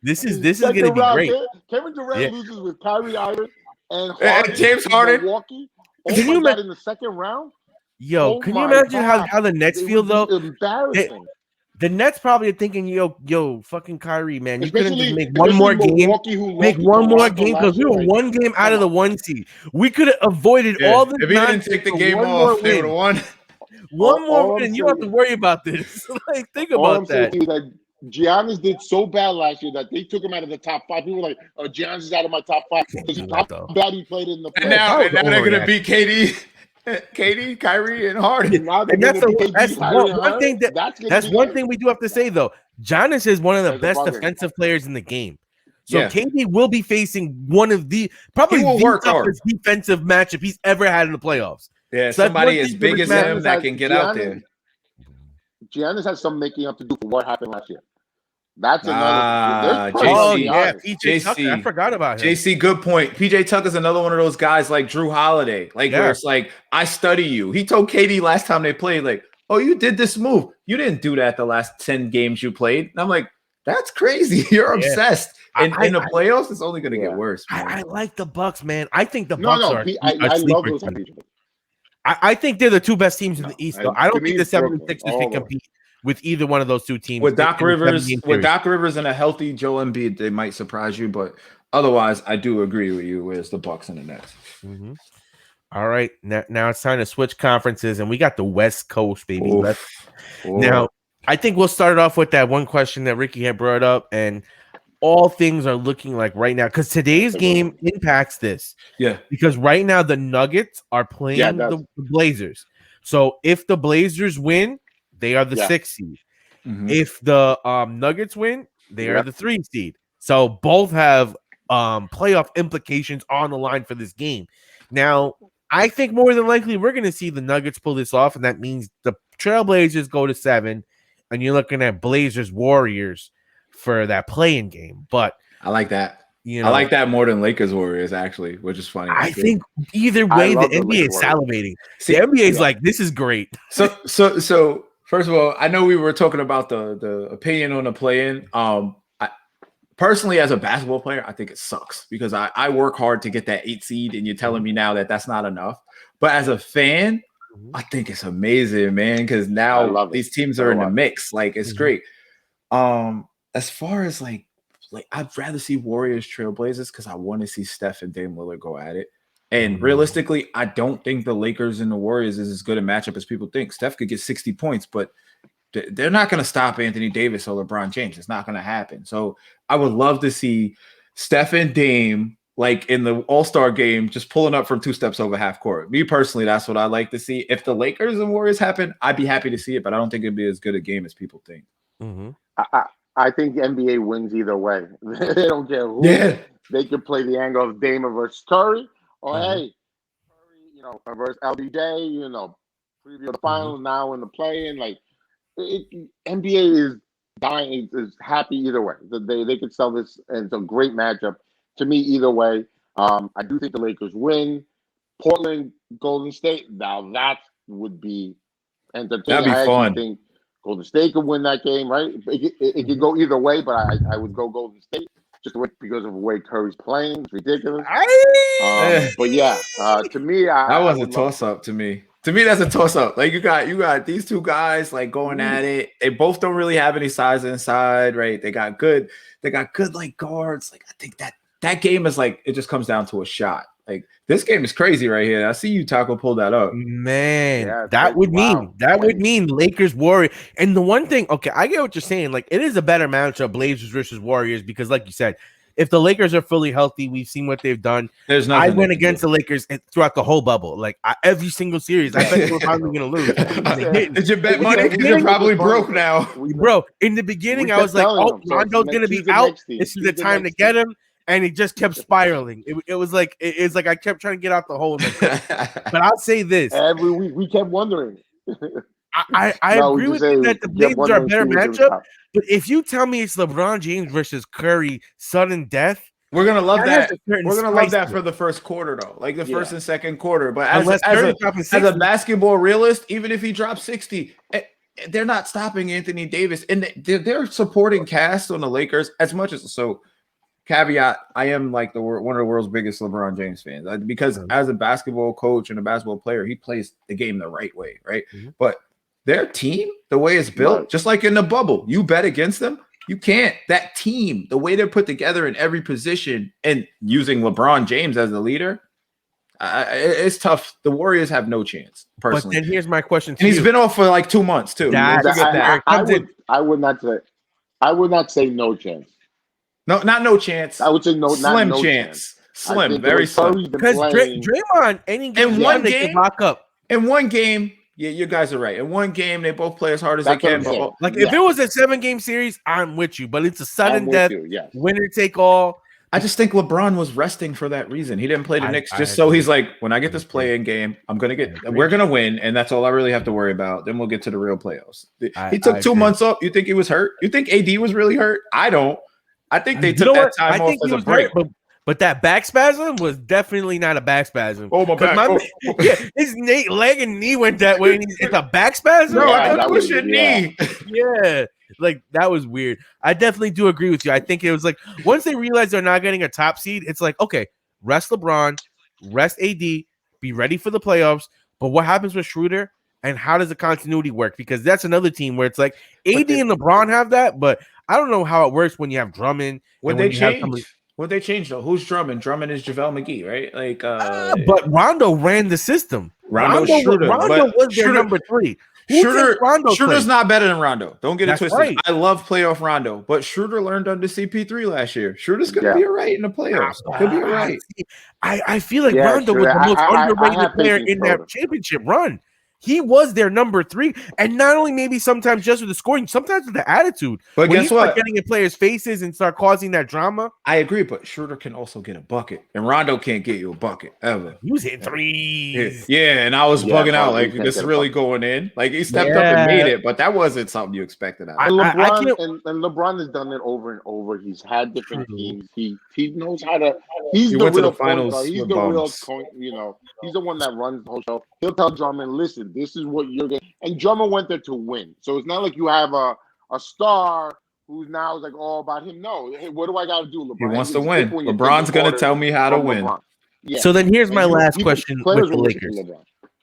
This is gonna be great. Kevin Durant loses with Kyrie Irving and James Harden. Milwaukee. Can you imagine in the second round? Yo, can you imagine how the Nets feel though? Embarrassing. The Nets probably are thinking, yo, fucking Kyrie, man, you couldn't just make one more game. Make one more game because we were one game out of the 1 seed. We could have avoided all this. If he didn't take the game off, they would have won. One more win, you don't have to worry about this. Like, think about that. Giannis did so bad last year that they took him out of the top 5. People were like, "Oh, Giannis is out of my top 5 because how bad he played in the playoffs." And now they're gonna beat KD, Kyrie, and Harden. And that's one thing. That's one thing we do have to say though. Giannis is one of the best defensive players in the game. So KD will be facing one of the toughest defensive matchup he's ever had in the playoffs. Yeah, so somebody as big as him that can get out there. Giannis has some making up to do for what happened last year. That's another. PJ Tucker. I forgot about him. JC, good point. PJ Tucker's another one of those guys like Drew Holiday, where it's like, I study you. He told KD last time they played, like, oh, you did this move. You didn't do that the last 10 games you played. And I'm like, that's crazy. You're obsessed. And in the playoffs, it's only going to get worse. I like the Bucks, man. I think the Bucks are. I love those people. I think they're the two best teams in the East, though. I don't think the 76ers can compete with either one of those two teams. With Doc Rivers and a healthy Joel Embiid, they might surprise you, but otherwise, I do agree with you. Where's the Bucks and the Nets? All right, now it's time to switch conferences, and we got the West Coast, baby. Now, I think we'll start it off with that one question that Ricky had brought up, and all things are looking like right now because today's game impacts this. Yeah, because right now the Nuggets are playing the Blazers. So if the Blazers win, they are the 6th seed. Mm-hmm. If the Nuggets win, they are the 3rd seed. So both have playoff implications on the line for this game. Now, I think more than likely we're going to see the Nuggets pull this off, and that means the Trailblazers go to 7, and you're looking at Blazers Warriors for that play-in game. But I like that. You know, I like that more than Lakers Warriors, actually, which is funny. I think either way, the NBA is salivating. The NBA is like, this is great. So first of all, I know we were talking about the opinion on the play-in. Personally, as a basketball player, I think it sucks because I work hard to get that 8 seed, and you're telling me now that that's not enough. But as a fan, I think it's amazing, man, because now these teams are in the mix. Like, it's great. As far as like I'd rather see Warriors Trailblazers because I want to see Steph and Dame Lillard go at it. And realistically, I don't think the Lakers and the Warriors is as good a matchup as people think. Steph could get 60 points, but they're not going to stop Anthony Davis or LeBron James. It's not going to happen. So I would love to see Steph and Dame like in the All-Star game, just pulling up from 2 steps over half court. Me personally, that's what I like to see. If the Lakers and Warriors happen, I'd be happy to see it, but I don't think it'd be as good a game as people think. I think the NBA wins either way. They don't care who. Yeah. They can play the angle of Dame versus Curry, or hey, Curry, versus LBJ. Preview of the finals now in the play-in. Like, NBA is dying, is happy either way. They could sell this, and it's a great matchup to me either way. I do think the Lakers win. Portland, Golden State. Now that would be entertaining. That'd be fun. I think Golden State could win that game, right? It could go either way, but I would go Golden State just because of the way Curry's playing. It's ridiculous. But yeah, to me, that was a toss-up to me. To me, that's a toss-up. Like you got these two guys like going at it. They both don't really have any size inside, right? They got good like guards. Like I think that game is like it just comes down to a shot. Like this game is crazy right here. I see you, Taco, pull that up. Man, that would mean Lakers Warriors. And the one thing, okay, I get what you're saying. Like it is a better matchup, Blazers versus Warriors, because like you said, if the Lakers are fully healthy, we've seen what they've done. There's nothing I went against the Lakers throughout the whole bubble. Like every single series, I bet they were probably going to lose. Did you bet money? Because you're probably broke now. Bro, in the beginning, I was like, oh, Rondo's going to be out. This is the time to get him. And it just kept spiraling. It was like I kept trying to get out the hole. But I'll say this: every week we kept wondering. I agree with you that the Blazers are a better matchup. But if you tell me it's LeBron James versus Curry, sudden death, we're gonna love that. We're gonna love that for the first quarter, though, like the first and second quarter. But as a basketball realist, even if he drops 60. They're not stopping Anthony Davis, and they're supporting cast on the Lakers as much as so. Caveat: I am like one of the world's biggest LeBron James fans because as a basketball coach and a basketball player, he plays the game the right way, right? But their team, the way it's built, just like in the bubble, you bet against them, you can't. That team, the way they're put together in every position, and using LeBron James as the leader, it's tough. The Warriors have no chance. Personally, but then here's my question: and he's been off for like 2 months too. I would not say no chance. No, not no chance. I would say no, slim not no chance. Slim, very slim. Because Draymond, any game they can lock up. In one game, yeah, you guys are right. In one game, they both play as hard as they can. Like if it was a 7-game series, I'm with you. But it's a sudden death, winner take all. I just think LeBron was resting for that reason. He didn't play the Knicks just so he's like, when I get this play-in game, we're gonna win, and that's all I really have to worry about. Then we'll get to the real playoffs. He took 2 months off. You think he was hurt? You think AD was really hurt? I don't. I think they took that time off as a break. But that back spasm was definitely not a back spasm. Oh, my back. His leg and knee went that way. And it's a back spasm? No, I thought it was your knee. Yeah. Like, that was weird. I definitely do agree with you. I think it was like, once they realized they're not getting a top seed, it's like, okay, rest LeBron, rest AD, be ready for the playoffs. But what happens with Schroeder? And how does the continuity work? Because that's another team where it's like AD and LeBron have that, but I don't know how it works when you have Drummond. When they What they changed though? Who's Drummond? Drummond is JaVale McGee, right? Like, but Rondo ran the system. Rondo was their number 3. Schroeder's not better than Rondo. Don't get it twisted. Right. I love playoff Rondo, but Schroeder learned under CP3 last year. Schroeder's gonna be all right in the playoffs. Could be all right. I feel like Rondo was the most underrated player in that championship run. He was their number 3, and not only maybe sometimes just with the scoring, sometimes with the attitude. But when guess what? Getting in players' faces and start causing that drama. I agree, but Schroeder can also get a bucket, and Rondo can't get you a bucket ever. He was hitting threes. Yeah, and I was bugging out like this is really going in. Like he stepped up and made it, but that wasn't something you expected out of him. And LeBron has done it over and over. He's had different teams. He knows how to. He went to the finals. He's the real, he's the one that runs the whole show. He'll tell Drummond, listen, this is what you're getting. And Drummond went there to win. So it's not like you have a star who's now like all about him. No, hey, what do I got to do, LeBron? He wants to win. LeBron's going to tell me how to win. Yeah. So then here's my last question with the Lakers.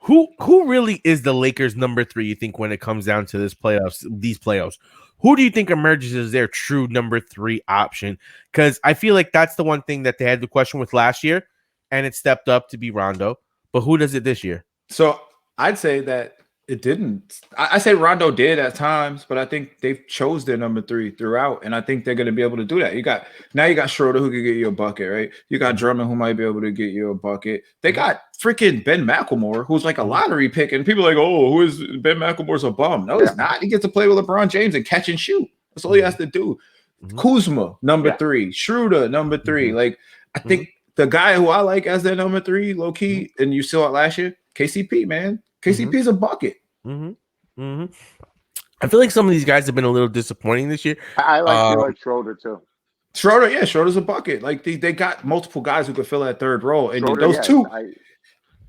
Who really is the Lakers number 3, you think, when it comes down to these playoffs? Who do you think emerges as their true number 3 option? Because I feel like that's the one thing that they had the question with last year, and it stepped up to be Rondo. But who does it this year? So I'd say that it didn't. I say Rondo did at times, but I think they've chose their number 3 throughout, and I think they're going to be able to do that. You got Schroeder who can get you a bucket, right? You got Drummond who might be able to get you a bucket. They got freaking Ben McLemore, who's like a lottery pick, and people are like, oh, who is Ben McLemore's a bum? No, he's not. He gets to play with LeBron James and catch and shoot. That's all he has to do. Kuzma, number 3. Schroeder, number 3. Like, I think the guy who I like as their number 3, low key, and you saw it last year, KCP, man. KCP's a bucket. I feel like some of these guys have been a little disappointing this year. I like Schroeder too. Schroeder's a bucket. Like they got multiple guys who could fill that third role, and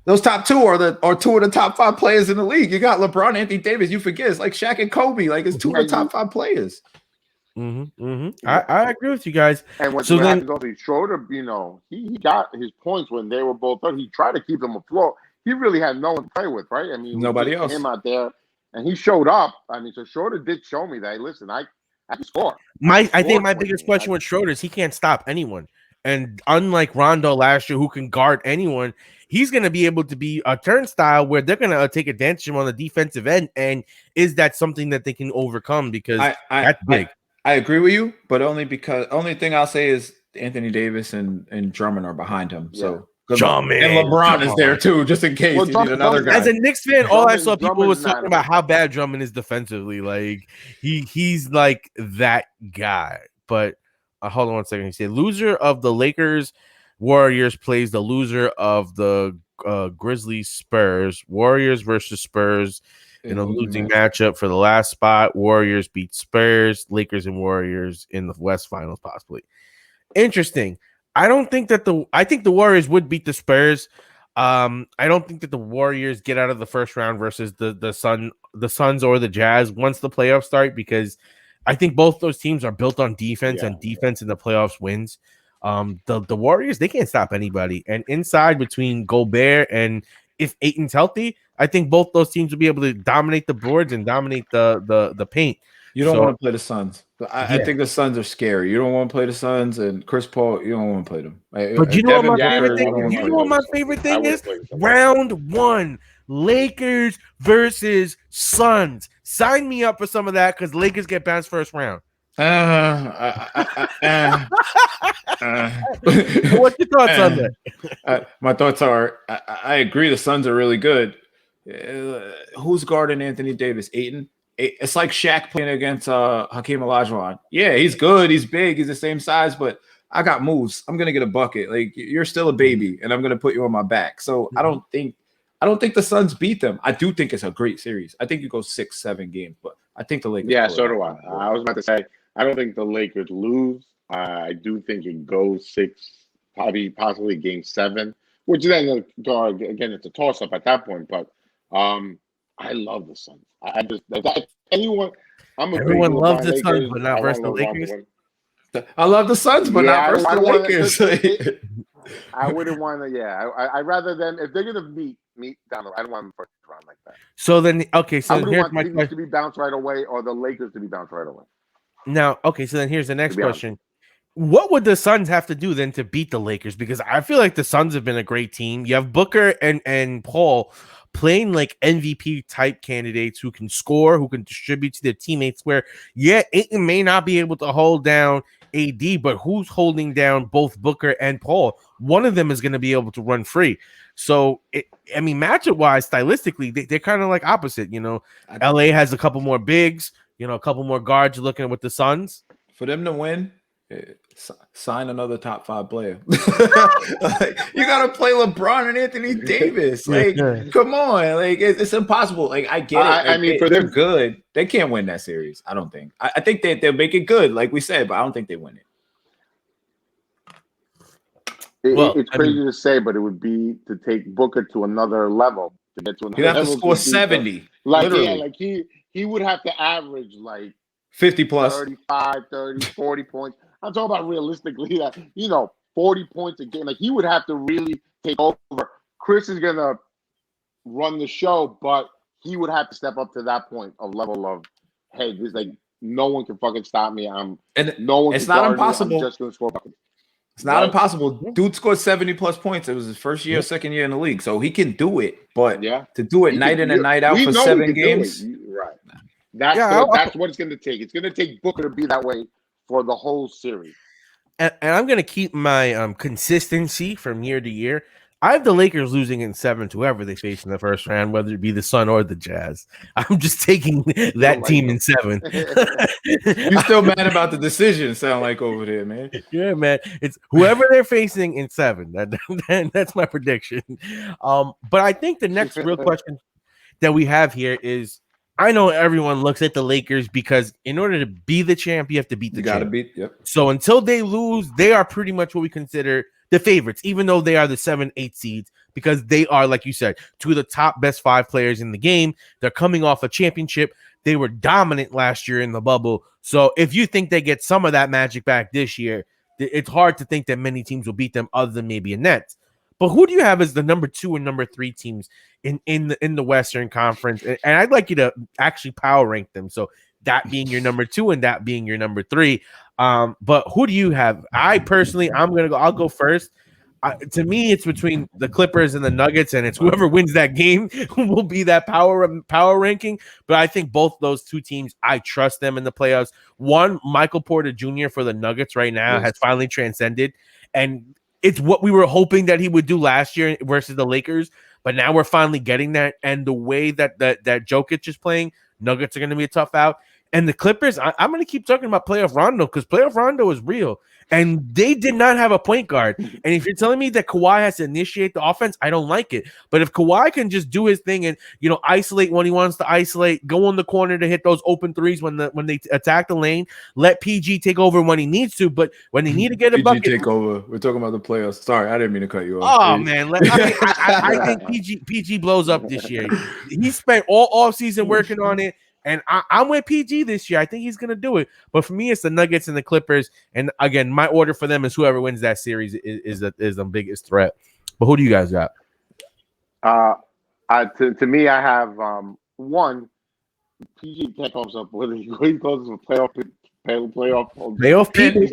those top 2 are 2 of the top 5 players in the league. You got LeBron, Anthony Davis. You forget it's like Shaq and Kobe. Like it's 2 of the top 5 players. I agree with you guys. And when Schroeder, he got his points when they were both up. He tried to keep them afloat. He really had no one to play with, right? I mean, nobody else. Him out there, and he showed up. I mean, so Schroeder did show me that. Hey, listen, I can score. I think my biggest question with Schroeder is he can't stop anyone. And unlike Rondo last year, who can guard anyone, he's going to be able to be a turnstile where they're going to take advantage of him on the defensive end. And is that something that they can overcome? Because that's big. I agree with you, but only thing I'll say is Anthony Davis and Drummond are behind him. So. Drummond. And LeBron is there too, just in case you need another guy. As a Knicks fan, all I saw people was talking about how bad Drummond is defensively. Like he's like that guy. But hold on one second. He said, loser of the Lakers Warriors plays the loser of the Grizzlies Spurs. Warriors versus Spurs in a losing matchup for the last spot. Warriors beat Spurs. Lakers and Warriors in the West Finals, possibly. Interesting. I think the Warriors would beat the Spurs. I don't think that the Warriors get out of the first round versus the Suns or the Jazz once the playoffs start, because I think both those teams are built on defense, and defense in the playoffs wins. The Warriors, they can't stop anybody. And inside between Gobert and if Ayton's healthy, I think both those teams will be able to dominate the boards and dominate the paint. You don't want to play the Suns. I think the Suns are scary. You don't want to play the Suns, and Chris Paul, you don't want to play them. But you know what my favorite thing is? You know what my favorite thing is? Round 1, Lakers versus Suns. Sign me up for some of that because Lakers get bounced first round. What's your thoughts on that? My thoughts are, I agree the Suns are really good. Who's guarding Anthony Davis? Ayton? It's like Shaq playing against Hakeem Olajuwon. Yeah, he's good. He's big. He's the same size, but I got moves. I'm gonna get a bucket. Like you're still a baby, and I'm gonna put you on my back. So I don't think the Suns beat them. I do think it's a great series. I think you go 6-7 games, but I think the Lakers. Yeah, so do I. I was about to say I don't think the Lakers lose. I do think it goes 6, possibly game 7, which then again it's a toss up at that point. But I love the Suns. Everyone loves the Suns, but not versus the Lakers. I love the Suns, but not versus the Lakers. I wouldn't want to. Yeah, I'd rather them if they're gonna meet down the road. I don't want them first round like that. So then, okay. So I here's want my question: to be bounced right away, or the Lakers to be bounced right away. Now, okay. So then here's the next question: What would the Suns have to do then to beat the Lakers? Because I feel like the Suns have been a great team. You have Booker and Paul playing like MVP type candidates who can score, who can distribute to their teammates. Where, yeah, Ayton may not be able to hold down AD, but who's holding down both Booker and Paul? One of them is going to be able to run free. So, matchup wise, stylistically, they're kind of like opposite. LA has a couple more bigs, a couple more guards. You're looking at with the Suns. For them to win, sign another top 5 player. Like, you gotta play LeBron and Anthony Davis. Like, come on, like it's impossible. Like, I get it. Like, they're good. They can't win that series. I don't think. I think they'll make it good, like we said, but I don't think they win it. It's crazy to say, but it would be to take Booker to another level. To get to another level, have to score 70. Like he would have to average like 50 plus 35, 30, 40 points. I'm talking about realistically that 40 points a game. Like, he would have to really take over. Chris is gonna run the show, but he would have to step up to that point of level of, hey, this like no one can fucking stop me. It's not impossible. I'm just gonna score buckets. It's not impossible. Dude scored 70 plus points. It was his first year, second year in the league, so he can do it. But to do it night in and night out for 7 games, right? That's what it's going to take. It's going to take Booker to be that way for the whole series. And I'm going to keep my consistency from year to year. I have the Lakers losing in 7 to whoever they face in the first round, whether it be the Sun or the Jazz. I'm just taking that team in 7. You still mad about the decision? Sound like over there, man. Yeah, man. It's whoever they're facing in 7. That's my prediction. But I think the next real question that we have here is, I know everyone looks at the Lakers because in order to be the champ, you have to beat the champ. You got to beat. Yep. So until they lose, they are pretty much what we consider the favorites, even though they are the 7-8 seeds, because they are, like you said, 2 of the top best 5 players in the game. They're coming off a championship. They were dominant last year in the bubble. So if you think they get some of that magic back this year, it's hard to think that many teams will beat them other than maybe a Nets. But who do you have as the number 2 and number 3 teams in the Western Conference? And I'd like you to actually power rank them. So that being your number 2 and that being your number 3. But who do you have? I personally, I'll go first. To me, it's between the Clippers and the Nuggets, and it's whoever wins that game will be that power ranking. But I think both those 2 teams, I trust them in the playoffs. One, Michael Porter Jr. for the Nuggets right now has finally transcended, and it's what we were hoping that he would do last year versus the Lakers. But now we're finally getting that, and the way that Jokic is playing, Nuggets are going to be a tough out. And the Clippers, I'm going to keep talking about playoff Rondo because playoff Rondo is real. And they did not have a point guard. And if you're telling me that Kawhi has to initiate the offense, I don't like it. But if Kawhi can just do his thing and, isolate when he wants to isolate, go on the corner to hit those open threes when they attack the lane, let PG take over when he needs to. But when they need to get a bucket. PG take over. We're talking about the playoffs. Sorry, I didn't mean to cut you off. Oh, man. I think PG blows up this year. He spent all offseason working on it. And I'm with PG this year. I think he's going to do it. But for me, it's the Nuggets and the Clippers. And again, my order for them is whoever wins that series is the biggest threat. But who do you guys got? To me, I have one. PG can't call himself what he calls him playoff P.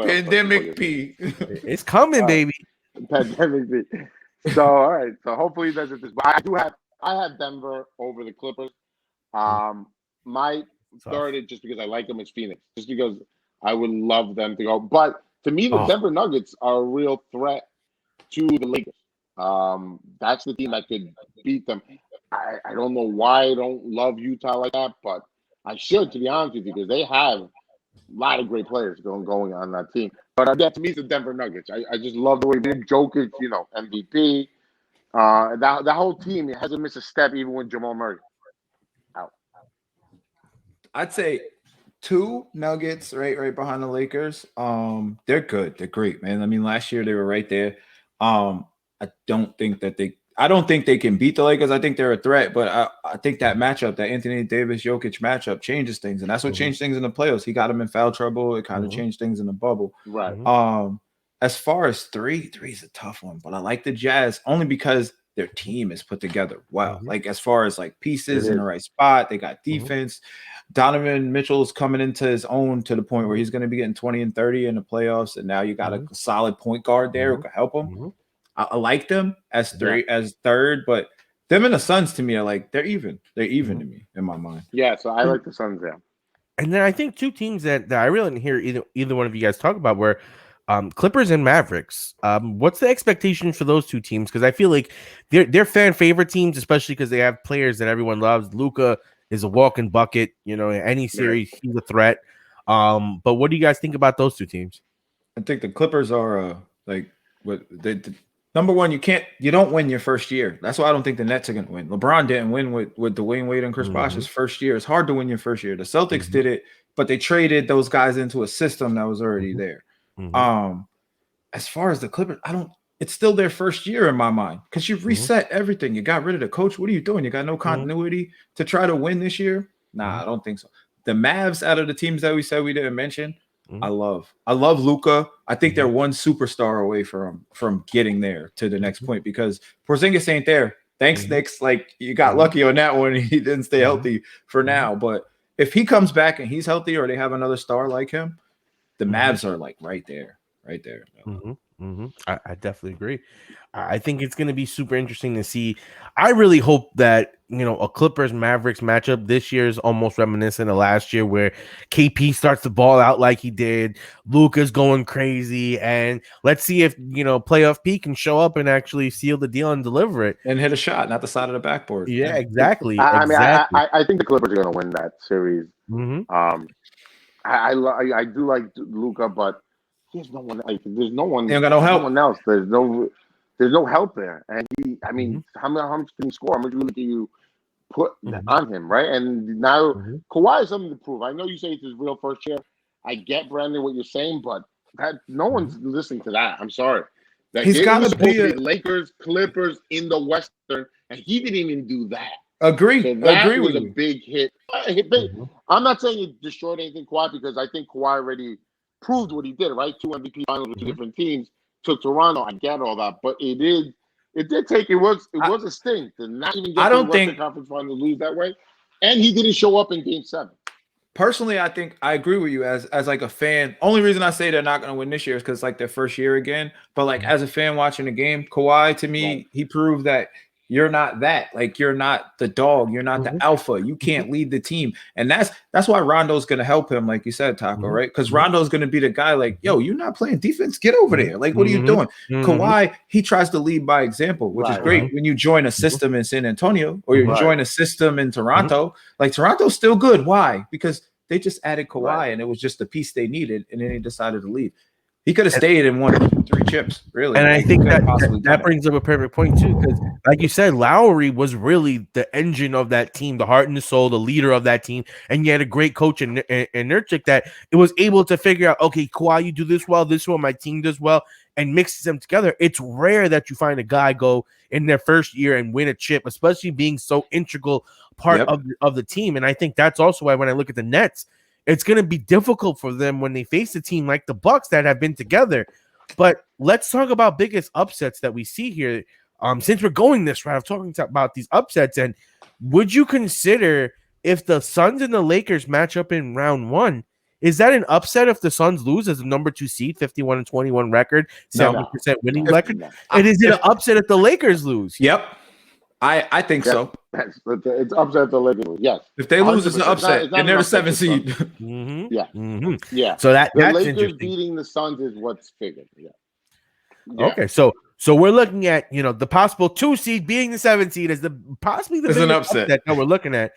Pandemic P. It's coming, baby. Pandemic P. So all right. So hopefully he doesn't. But I have Denver over the Clippers. My third is just because I like them is Phoenix, just because I would love them to go. But to me, the Denver Nuggets are a real threat to the Lakers. That's the team that could beat them. I don't know why I don't love Utah like that, but I should, to be honest with you, because they have a lot of great players going on that team. But to me, it's the Denver Nuggets. I just love the way they did Jokic, MVP. That whole team hasn't missed a step, even with Jamal Murray out. I'd say 2 Nuggets right behind the Lakers. They're good. They're great, man. I mean, last year they were right there. I don't think they can beat the Lakers. I think they're a threat, but I think that matchup, that Anthony Davis-Jokic matchup, changes things, and that's what changed things in the playoffs. He got him in foul trouble. It kind of changed things in the bubble. Right. As far as 3 is a tough one, but I like the Jazz only because their team is put together well. Like as far as like pieces in the right spot, they got defense. Donovan Mitchell's coming into his own to the point where he's going to be getting 20 and 30 in the playoffs, and now you got a solid point guard there who can help him. I like them as third, but them and the Suns to me are like they're even. They're even to me in my mind. Yeah, so I like the Suns there. And then I think two teams that I really didn't hear either one of you guys talk about were Clippers and Mavericks. What's the expectation for those two teams? Because I feel like they're fan favorite teams, especially because they have players that everyone loves. Luka is a walking bucket. In any series, he's a threat. But what do you guys think about those two teams? I think the Clippers are number one. You don't win your first year. That's why I don't think the Nets are going to win. LeBron didn't win with Dwayne Wade and Chris Bosh's first year. It's hard to win your first year. The Celtics did it, but they traded those guys into a system that was already there. As far as the Clippers, it's still their first year in my mind because you've reset everything. You got rid of the coach. What are you doing? You got no continuity to try to win this year? Nah, I don't think so. The Mavs, out of the teams that we said we didn't mention, I love Luka. I think they're one superstar away from getting there to the next point because Porzingis ain't there. Thanks, Knicks. Like you got lucky on that one. He didn't stay healthy for now. But if he comes back and he's healthy or they have another star like him, the Mavs are like right there. I definitely agree. I think it's going to be super interesting to see. I really hope that a Clippers Mavericks matchup this year is almost reminiscent of last year, where KP starts to ball out like he did. Luka's going crazy, and let's see if playoff P can show up and actually seal the deal and deliver it and hit a shot, not the side of the backboard. Yeah, exactly. I mean, I think the Clippers are going to win that series. I do like Luka, but there's no one. There's no one. They don't got no help. No one else. There's no help there. And how much can he score? How much really can you put on him, right? And now Kawhi has something to prove. I know you say it's his real first year. I get, Brandon, what you're saying, but no one's listening to that. I'm sorry. He's got to be Lakers, Clippers in the Western, and he didn't even do that. Agree. So that Agree was with a you. big hit. I'm not saying it destroyed anything, Kawhi, because I think Kawhi already proved what he did, right? 2 MVP finals with 2 different teams. Took Toronto. I get all that, but it did take. It was a sting to not even get to the Western Conference Final to lose that way, and he didn't show up in Game 7. Personally, I think I agree with you as like a fan. Only reason I say they're not going to win this year is because like their first year again. But like as a fan watching the game, Kawhi to me, he proved that you're not that. Like you're not the dog. You're not the alpha. You can't lead the team, and that's why Rondo's going to help him, like you said, Taco, right? Because Rondo's going to be the guy. Like, yo, you're not playing defense. Get over there. Like, what are you doing? Kawhi, he tries to lead by example, which is great when you join a system in San Antonio or you join a system in Toronto. Like Toronto's still good. Why? Because they just added Kawhi, and it was just the piece they needed, and then he decided to leave. He could have stayed and won 3 chips, really. And I think that brings up a perfect point, too, because like you said, Lowry was really the engine of that team, the heart and the soul, the leader of that team. And you had a great coach in Nurkic that it was able to figure out, okay, Kawhi, you do this well, my team does well, and mixes them together. It's rare that you find a guy go in their first year and win a chip, especially being so integral part of the team. And I think that's also why when I look at the Nets, it's going to be difficult for them when they face a team like the Bucks that have been together. But let's talk about biggest upsets that we see here. Since we're going this route of talking about these upsets, and would you consider if the Suns and the Lakers match up in round 1, is that an upset if the Suns lose as the number 2 seed, 51-21 record, 70% winning record? And is it an upset if the Lakers lose? Yep. I think so. It's upset the Lakers. Yes. If they lose, it's an upset, and they're the 7th seed. Yeah. So that's Lakers interesting. beating the Suns is what's figured. Yeah. Okay, so we're looking at the possible 2 seed being the 7th seed as possibly the biggest upset that we're looking at.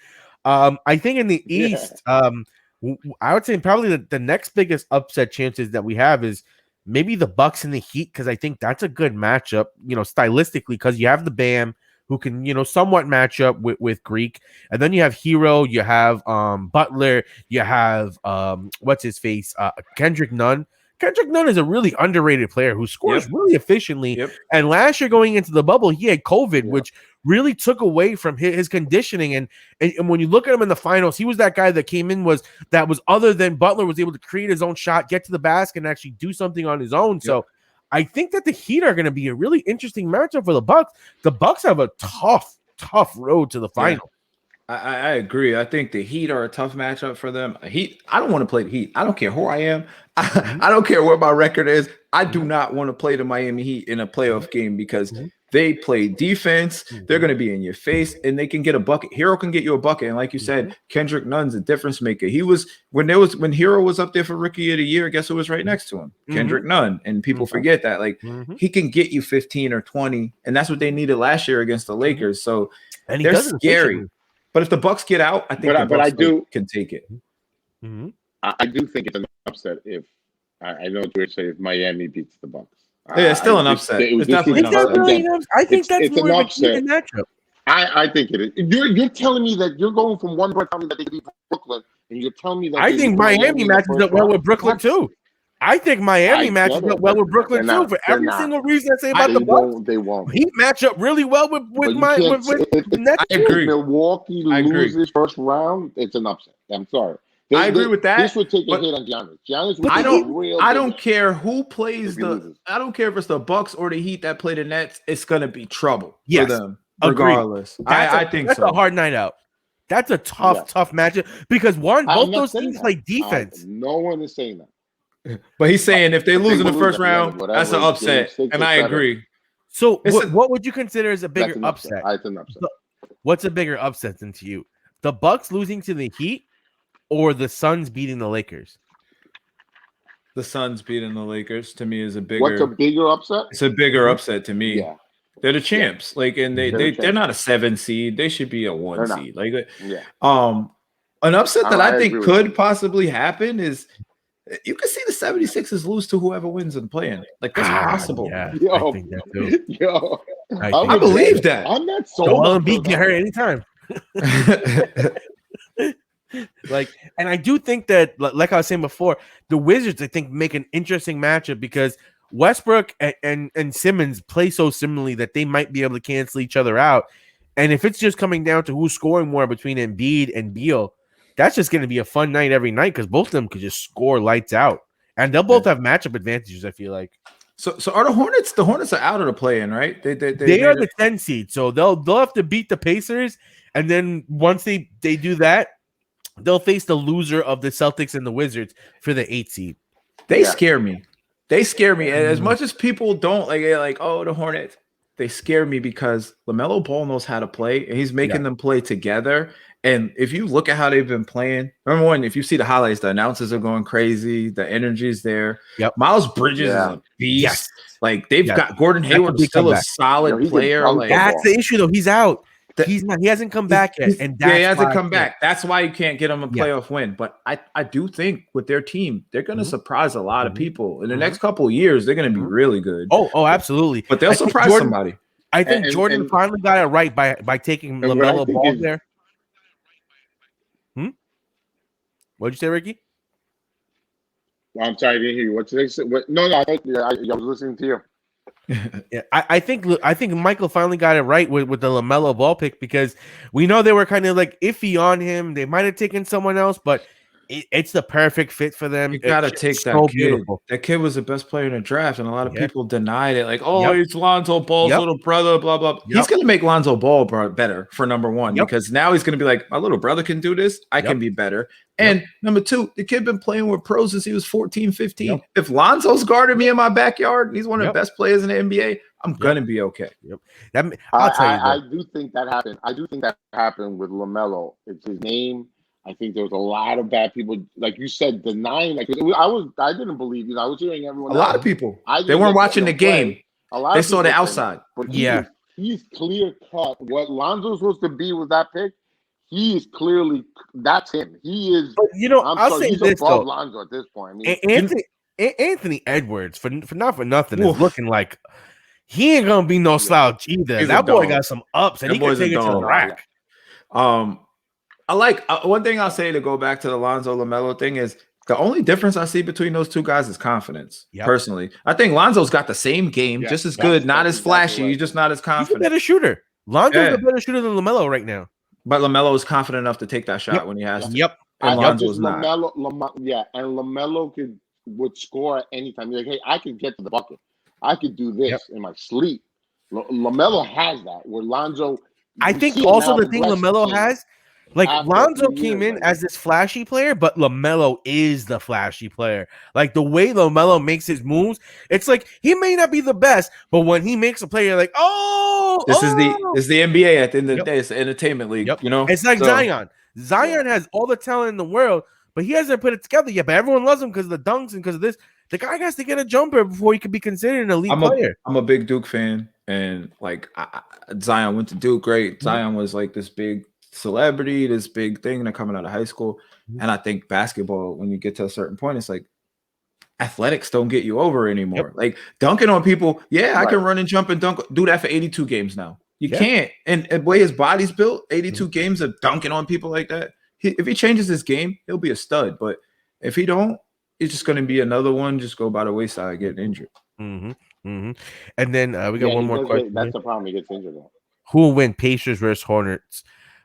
I think in the East, I would say probably the next biggest upset chances that we have is maybe the Bucks and the Heat, because I think that's a good matchup, stylistically, because you have the Bam, who can, somewhat match up with Greek. And then you have Hero, you have Butler, you have what's his face? Kendrick Nunn. Kendrick Nunn is a really underrated player who scores really efficiently. And last year going into the bubble, he had COVID, which really took away from his conditioning. And when you look at him in the finals, he was that guy that came in was other than Butler, was able to create his own shot, get to the basket, and actually do something on his own. So I think that the Heat are going to be a really interesting matchup for the Bucks. The Bucks have a tough road to the final. I agree. I think the Heat are a tough matchup for them. Heat. I don't want to play the Heat. I don't care who I am. I don't care what my record is. I do not want to play the Miami Heat in a playoff game because they play defense. They're going to be in your face, and they can get a bucket. Hero can get you a bucket, and like you said, Kendrick Nunn's a difference maker. He was when Hero was up there for Rookie of the Year. Guess who was right next to him? Kendrick Nunn, and people forget that. Like he can get you 15 or 20, and that's what they needed last year against the Lakers. So And they're scary. But if the Bucks get out, I think the Bucks can take it. I do think it's an upset if I know what you're saying if Miami beats the Bucks. Yeah, it's still an upset. It's definitely an upset. I think that's it's more an of upset. a matchup. I think it is. You're telling me that you're going from one point that they beat Brooklyn, and you're telling me that I think Miami matches up well with Brooklyn too. I think Miami matches up well with Brooklyn too. For every single reason I say about the Bucks, they won't. He match up really well with the Nets. I agree. If Milwaukee loses first round, it's an upset. I'm sorry. I agree with that. This would take a hit on Giannis. Giannis would I don't care who plays I don't care if it's the Bucks or the Heat that play the Nets. It's gonna be trouble for them, regardless. I think that's a hard night out. That's a tough matchup because both those teams play defense. No one is saying that. But he's saying if they lose in the first round, that's an upset, and I agree. So what would you consider as a bigger upset? It's an upset. What's a bigger upset than to you? The Bucks losing to the Heat or the Suns beating the Lakers? The Suns beating the Lakers to me is a bigger. What's a bigger upset? It's a bigger upset to me. Yeah. They're the champs. Like, and they're not a 7 seed. They should be a 1 seed. Like, an upset that I think could possibly happen is you can see the 76ers lose to whoever wins in play-in. Like, that's possible. Yeah, I think that too. I believe that. I'm not so. Joel Embiid get hurt anytime. And I do think that, like I was saying before, the Wizards, I think, make an interesting matchup because Westbrook and Simmons play so similarly that they might be able to cancel each other out. And if it's just coming down to who's scoring more between Embiid and Beal, that's just going to be a fun night every night because both of them could just score lights out. And they'll both have matchup advantages, I feel like. So are the Hornets? The Hornets are out of the play-in, right? They are the 10 seed, so they'll have to beat the Pacers, and then once they do that, they'll face the loser of the Celtics and the Wizards for the 8 seed. They scare me. They scare me. And as much as people don't like, oh, the Hornets, they scare me because LaMelo Ball knows how to play, and he's making them play together. And if you look at how they've been playing, number one, if you see the highlights, the announcers are going crazy. The energy's there. Yep. Miles Bridges is a beast. Yes. Like they've got Gordon Hayward still a solid player. Like, that's the issue, though. He's out. He's not. He hasn't come back yet, and he hasn't come back. That's why you can't get him a playoff win. But I do think with their team, they're going to surprise a lot of people in the next couple of years. They're going to be really good. Oh, absolutely. But they'll surprise somebody. I think Jordan finally got it right by taking LaMelo Ball there. What'd you say, Ricky? Well, I'm sorry, I didn't hear you. What did they say? No, I was listening to you. Yeah, I think Michael finally got it right with the LaMelo Ball pick because we know they were kind of like iffy on him. They might have taken someone else, but it's the perfect fit for them. You gotta take that kid. Beautiful. That kid was the best player in the draft, and a lot of people denied it. Like, it's Lonzo Ball's little brother, blah blah. He's gonna make Lonzo Ball better for number one because now he's gonna be like, my little brother can do this. I can be better. And number two, the kid been playing with pros since he was 14, 15. If Lonzo's guarding me in my backyard, and he's one of the best players in the NBA, I'm gonna be okay. I'll tell you. I do think that happened. I do think that happened with LaMelo. It's his name. I think there was a lot of bad people, like you said, denying. Like I didn't believe. I was hearing everyone. A lot of people. They weren't watching the game. They saw the outside. But he's clear cut. What Lonzo's supposed to be with that pick, he is clearly that's him. He is. But, I'll say he's this above though. Lonzo at this point. I mean, Anthony Edwards, for nothing, is looking like he ain't gonna be no slouch either. That boy got some ups, and he can take it to the rack. I like one thing I'll say to go back to the Lonzo LaMelo thing is the only difference I see between those two guys is confidence. Personally, I think Lonzo's got the same game, just as good, not as flashy. He's just not as confident. He's a better shooter. Lonzo's a better shooter than LaMelo right now. But LaMelo is confident enough to take that shot when he has to. And Lonzo's not. LaMelo and LaMelo would score at any time. You're like, hey, I can get to the bucket. I could do this in my sleep. LaMelo has that. Where Lonzo, I you think see it also now the thing LaMelo progressing has, like after a Lonzo few came years, in like, as this flashy player, but LaMelo is the flashy player. Like the way LaMelo makes his moves, it's like he may not be the best, but when he makes a play, you're like, This is the NBA at the end of the Yep. day. It's the entertainment league, Yep. you know. It's like So, Zion. Zion has all the talent in the world, but he hasn't put it together yet. But everyone loves him because of the dunks and because of this. The guy has to get a jumper before he could be considered an elite player. I'm a big Duke fan, and like Zion went to Duke. Great, Zion was like this big celebrity, this big thing that coming out of high school. And I think basketball, when you get to a certain point, it's like athletics don't get you over anymore. Like dunking on people, I can run and jump and dunk, do that for 82 games now. You can't. And the way his body's built, 82 games of dunking on people like that. If he changes his game, he'll be a stud. But if he don't, it's just going to be another one just go by the wayside getting injured. And then we got one more question. That's the problem. He gets injured. Who will win? Pacers versus Hornets.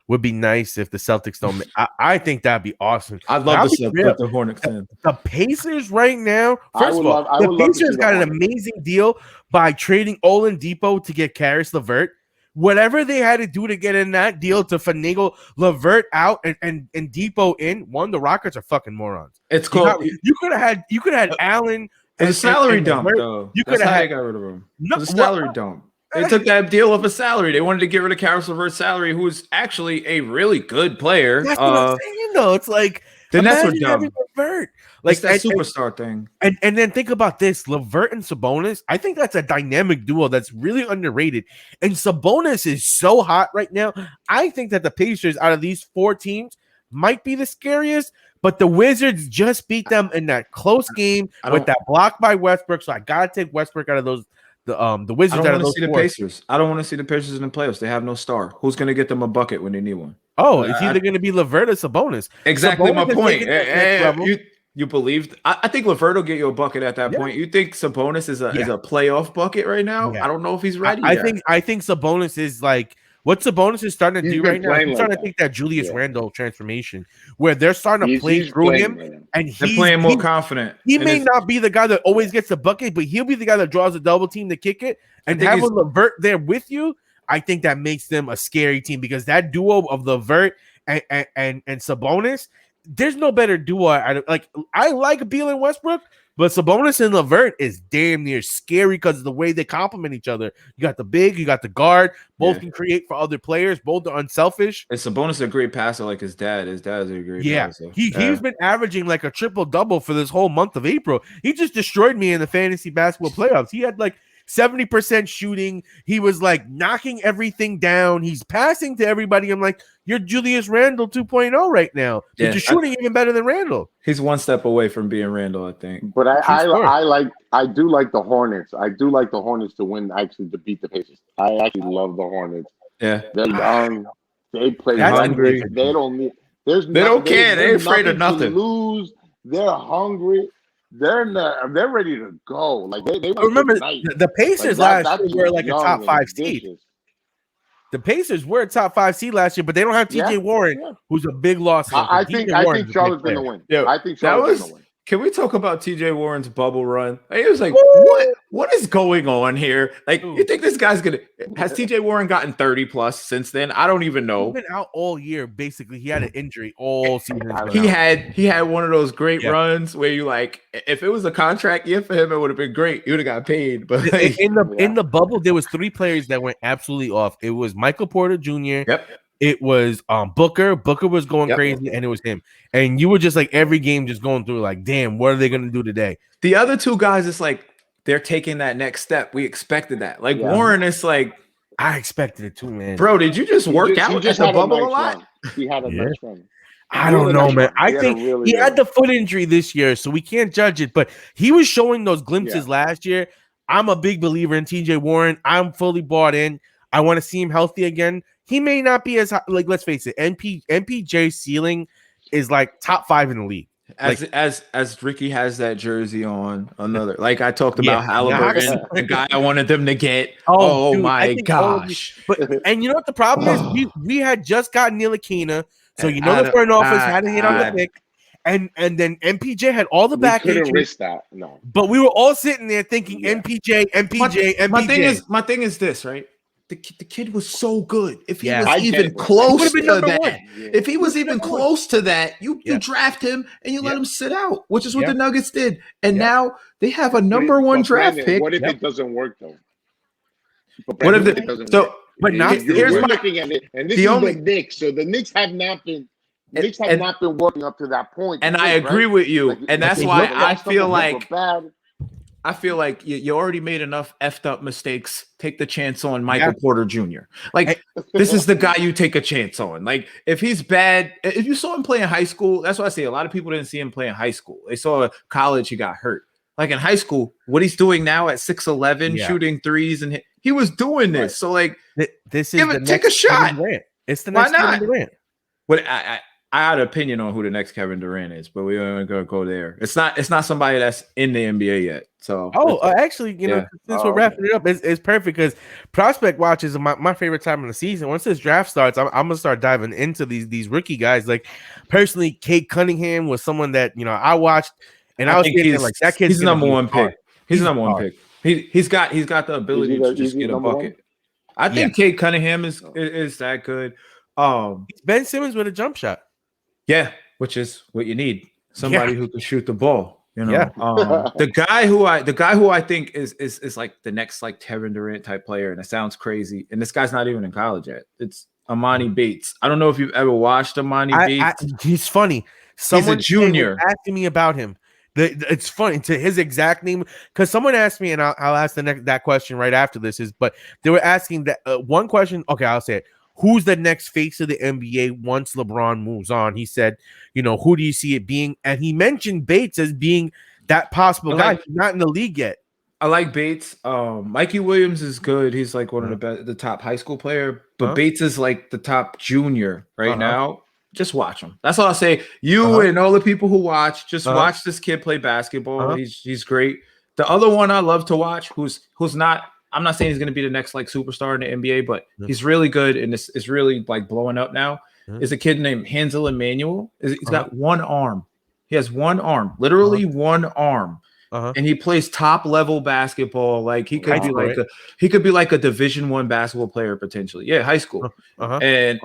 Would be nice if the Celtics don't. I think that'd be awesome. I'd love to put the Hornets in. The Pacers right now. First of all, the Pacers got an amazing deal by trading Oladipo to get Karis LeVert. Whatever they had to do to get in that deal to finagle LeVert out and Depot in, the Rockets are fucking morons. It's called. You could have had Allen. It's a salary dump, though. You could have got rid of him. It's a salary dump. They took that deal of a salary. They wanted to get rid of Karis LeVert's salary, who is actually a really good player. That's what I'm saying, though. It's like the Nets were dumb. LeVert. Like that superstar thing. And then think about this: LeVert and Sabonis. I think that's a dynamic duo that's really underrated. And Sabonis is so hot right now. I think that the Pacers, out of these 4 teams, might be the scariest. But the Wizards just beat them in that close game with that block by Westbrook. So I gotta take Westbrook out of those. The Wizards out of those. The Pacers. I don't want to see the Pacers in the playoffs. They have no star. Who's going to get them a bucket when they need one? Oh, it's either going to be LeVert or Sabonis. Exactly Sabonis my point. You believed? I think LeVert will get you a bucket at that point. You think Sabonis is a playoff bucket right now? I don't know if he's ready. I think Sabonis is like what Sabonis is starting to do right now. He's starting to take that Julius Randle transformation where they're starting to play through him, and they're playing more confident. He may not be the guy that always gets the bucket, but he'll be the guy that draws a double team to kick it. And having LeVert there with you, I think that makes them a scary team because that duo of LeVert and Sabonis, there's no better duo. I like Beal and Westbrook, but Sabonis and LeVert is damn near scary because of the way they complement each other. You got the big, you got the guard. Both can create for other players. Both are unselfish. And Sabonis is a great passer like his dad. His dad is a great passer. He's been averaging like a triple-double for this whole month of April. He just destroyed me in the fantasy basketball playoffs. He had like 70% shooting. He was like knocking everything down. He's passing to everybody. I'm like, you're Julius Randle 2.0 right now. But you're shooting even better than Randle. He's one step away from being Randle, I think. But I do like the Hornets. I do like the Hornets to win, actually, to beat the Pacers. I actually love the Hornets. Yeah. They're young. They play hungry. They don't need. They don't care. They're afraid of nothing. Lose. They're hungry. They're ready to go. Like they remember the Pacers last year were like a top 5 seed. The Pacers were a top 5 seed last year, but they don't have TJ Warren, who's a big loss. I think Charlotte's going to win. Yeah, I think Charlotte's going to win. Can we talk about TJ Warren's bubble run? He was like, what is going on here? Like, you think this guy's gonna has TJ Warren gotten 30 plus since then? I don't even know. He's been out all year. Basically, he had an injury all season. He had one of those great runs where you like, if it was a contract year for him, it would have been great. He would have got paid. But like, in the bubble, there was 3 players that went absolutely off. It was Michael Porter Jr. Yep. It was Booker. Booker was going crazy, and it was him. And you were just like every game just going through like, damn, what are they going to do today? The other 2 guys, it's like they're taking that next step. We expected that. Like Warren, it's like I expected it too, man. Bro, did you just work out at the bubble a lot? He had a nice run. I don't know, man. I think he had the foot injury this year, so we can't judge it. But he was showing those glimpses last year. I'm a big believer in TJ Warren. I'm fully bought in. I want to see him healthy again. He may not be as high, like, let's face it, MPJ's ceiling is like top 5 in the league. As Ricky has that jersey on, another like I talked about Halliburton, the guy I wanted them to get. Oh dude, my gosh! And you know what the problem is? We had just gotten Ntilikina, so you know the front office had to hit on the pick. and then MPJ had all the back couldn't injuries, risk that. No, but we were all sitting there thinking MPJ. My thing is this, right? The kid was so good. If he was I even get it. close He would've been to number that, one. if he was even close to that, you draft him and you let Yeah. him sit out, which is what Yeah. the Nuggets did. And Yeah. now they have a number one draft Brandon, pick. What if it doesn't work though? But What if Brandon, it doesn't so? work? But not Here's We're my looking at it, and this the is only- the Knicks. So the Knicks have not been. Knicks have and- not been working up to that point. and right? I agree with you, Like, and that's the why last I couple feel of like weeks were bad. I feel like you already made enough effed up mistakes. Take the chance on Michael Porter Jr. Like this is the guy you take a chance on. Like if he's bad, if you saw him play in high school, that's what I say. A lot of people didn't see him play in high school. They saw college, he got hurt. Like in high school, what he's doing now at 6'11", shooting threes, and he was doing this. Right. So like this is take a shot. It's the next Kevin Durant. But I had an opinion on who the next Kevin Durant is, but we aren't gonna go there. It's not somebody that's in the NBA yet. So actually, since we're wrapping it up, it's perfect because prospect watch is my favorite time of the season. Once this draft starts, I'm gonna start diving into these rookie guys. Like personally, Cade Cunningham was someone that I watched, and I was thinking like that kid's he's number one pick. He's the number one pick. He's got the ability to just get a bucket. I think Cade Cunningham is that good. Ben Simmons with a jump shot. Yeah, which is what you need. Somebody who can shoot the ball. The guy who I think is like the next like Kevin Durant type player, and it sounds crazy. And this guy's not even in college yet. It's Amani Bates. I don't know if you've ever watched Amani Bates. He's funny. He's a junior. Asking me about him. It's funny to his exact name because someone asked me, and I'll ask that question right after this. But they were asking that one question. Okay, I'll say it. Who's the next face of the NBA once LeBron moves on? He said, who do you see it being? And he mentioned Bates as being that possible guy. He's not in the league yet. I like Bates. Mikey Williams is good. He's like one of the top high school player, but Bates is like the top junior right now. Just watch him. That's all I'll say. You and all the people who watch, just watch this kid play basketball. He's great. The other one I love to watch, who's not. I'm not saying he's going to be the next like superstar in the NBA, but he's really good and this is really like blowing up now. Is a kid named Hansel Emanuel. He's got one arm. He has one arm, literally one arm, and he plays top level basketball. Like he could be like a Division I basketball player potentially. Yeah, high school. And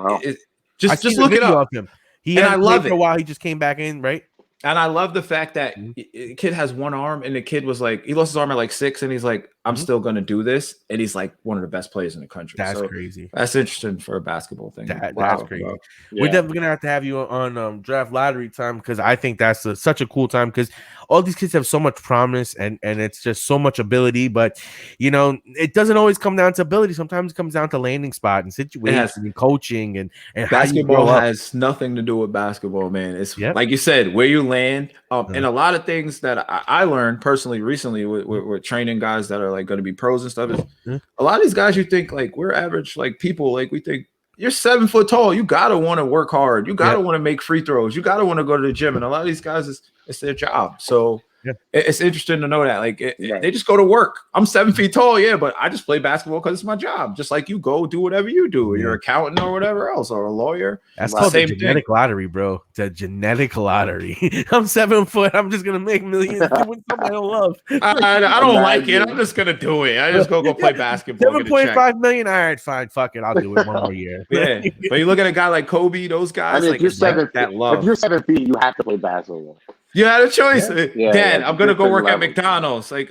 just look it up. Him. I love it. For a while, he just came back in, right? And I love the fact that the kid has one arm, and the kid was like, he lost his arm at like 6, and he's like, I'm still going to do this. And he's like one of the best players in the country. That's crazy. That's interesting for a basketball thing. That's crazy. Yeah. We're definitely going to have you on draft lottery time because I think that's such a cool time because all these kids have so much promise and it's just so much ability. But, it doesn't always come down to ability. Sometimes it comes down to landing spot and situations and coaching. And basketball has nothing to do with basketball, man. It's like you said, where you land. And a lot of things that I learned personally recently with training guys that are like going to be pros and stuff is a lot of these guys you think like we're average like people, like we think you're 7 foot tall, you gotta want to work hard, you gotta want to make free throws, you gotta want to go to the gym, and a lot of these guys it's their job. So it's interesting to know that like they just go to work. I'm 7 feet tall, but I just play basketball because it's my job. Just like you go do whatever you do, you're an accountant or whatever else, or a lawyer. That's called the genetic lottery, bro. The genetic lottery. I'm 7 foot. I'm just gonna make millions doing something I don't love. I don't like it. I'm just gonna do it. I just go play basketball. 7.5 million. All right, fine. Fuck it. I'll do it one more year. But you look at a guy like Kobe, those guys. If you're 7 feet, you have to play basketball. You had a choice. Dad, I'm gonna go work at McDonald's. Like,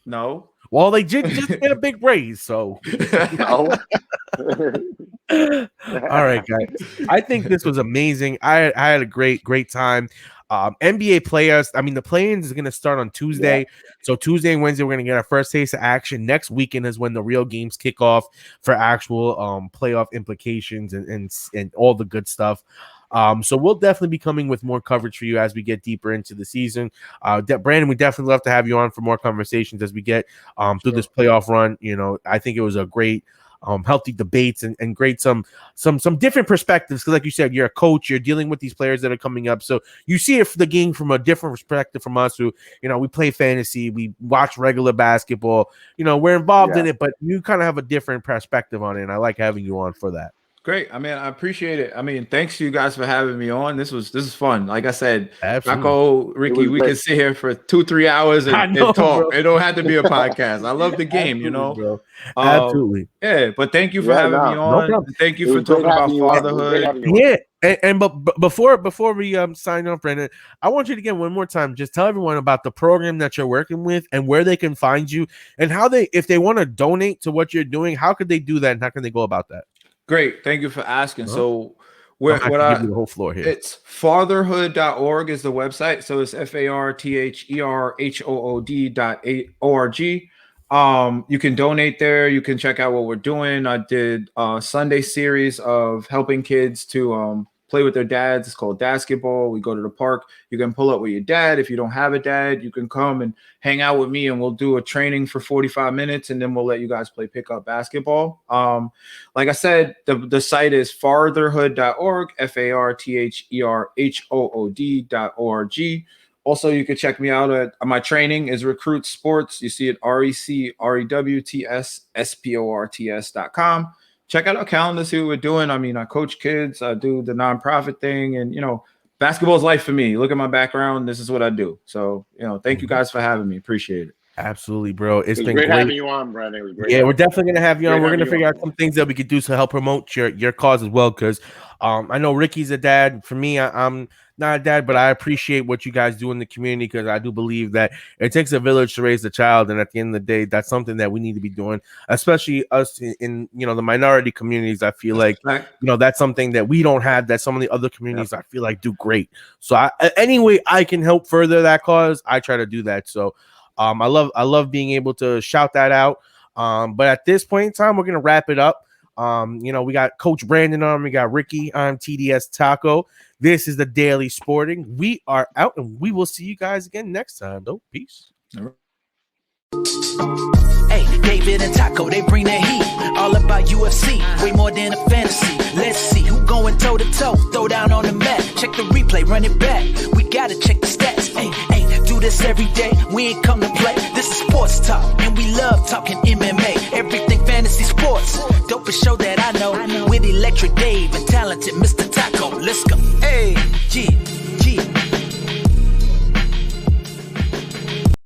no. Well, they just get a big raise, so. All right, guys. I think this was amazing. I had a great time. NBA playoffs. I mean, the play-ins is going to start on Tuesday. So Tuesday and Wednesday, we're going to get our first taste of action. Next weekend is when the real games kick off for actual playoff implications and all the good stuff. So we'll definitely be coming with more coverage for you as we get deeper into the season. Brandon, we definitely love to have you on for more conversations as we get through this playoff run. I think it was a great healthy debates and great some different perspectives, because like you said, you're a coach, you're dealing with these players that are coming up, so you see the game from a different perspective from us who we play fantasy, we watch regular basketball, we're involved in it, but you kind of have a different perspective on it, and I like having you on for that. great. I mean, I appreciate it. I mean, thanks to you guys for having me on. This is fun. Like I said, Rocco, Ricky, we can sit here for 2-3 hours and talk. Bro. It don't have to be a podcast. I love the game, you know. Bro. Absolutely. Yeah, but thank you for having me on. No, thank you for talking about fatherhood. Yeah. But before we sign off, Brandon, I want you to again one more time just tell everyone about the program that you're working with and where they can find you and how if they want to donate to what you're doing, how could they do that and how can they go about that? Great, thank you for asking. So give you the whole floor here. It's fatherhood.org is the website. So it's FARTHERHOOD.org. You can donate there. You can check out what we're doing. I did a Sunday series of helping kids to play with their dads. It's called Basketball. We go to the park. You can pull up with your dad. If you don't have a dad, you can come and hang out with me and we'll do a training for 45 minutes and then we'll let you guys play pickup basketball. Like I said, the site is fatherhood.org, FARTHERHOOD.org. Also, you can check me out at my training is Recruit Sports. You see it RECREWTSSPORTS.com. Check out our calendar, see what we're doing. I mean, I coach kids, I do the nonprofit thing, and basketball is life for me. Look at my background. This is what I do. So, thank you guys for having me. Appreciate it. Absolutely, bro. It's been great having you on, Brandon. It was great. Yeah, we're definitely gonna have you on. We're gonna figure out some things that we could do to help promote your cause as well. Because I know Ricky's a dad. For me, I'm not a dad, but I appreciate what you guys do in the community because I do believe that it takes a village to raise a child, and at the end of the day, that's something that we need to be doing, especially us in the minority communities. I feel like that's something that we don't have that some of the other communities I feel like do great. So any way I can help further that cause, I try to do that. So. I love being able to shout that out. But at this point in time, we're gonna wrap it up. We got Coach Brandon on, we got Ricky. I'm TDS Taco. This is the Daily Sporting. We are out, and we will see you guys again next time. Though, peace. Hey, David and Taco, they bring the heat. All about UFC, way more than a fantasy. Let's see who going toe to toe. Throw down on the mat, check the replay, run it back. We gotta check the stats. Hey, do this every day. We ain't come to play. This is sports talk, and we love talking MMA. Everything fantasy sports. Dopest show that I know. With Electric Dave and talented Mr. Taco. Let's go. Hey, G.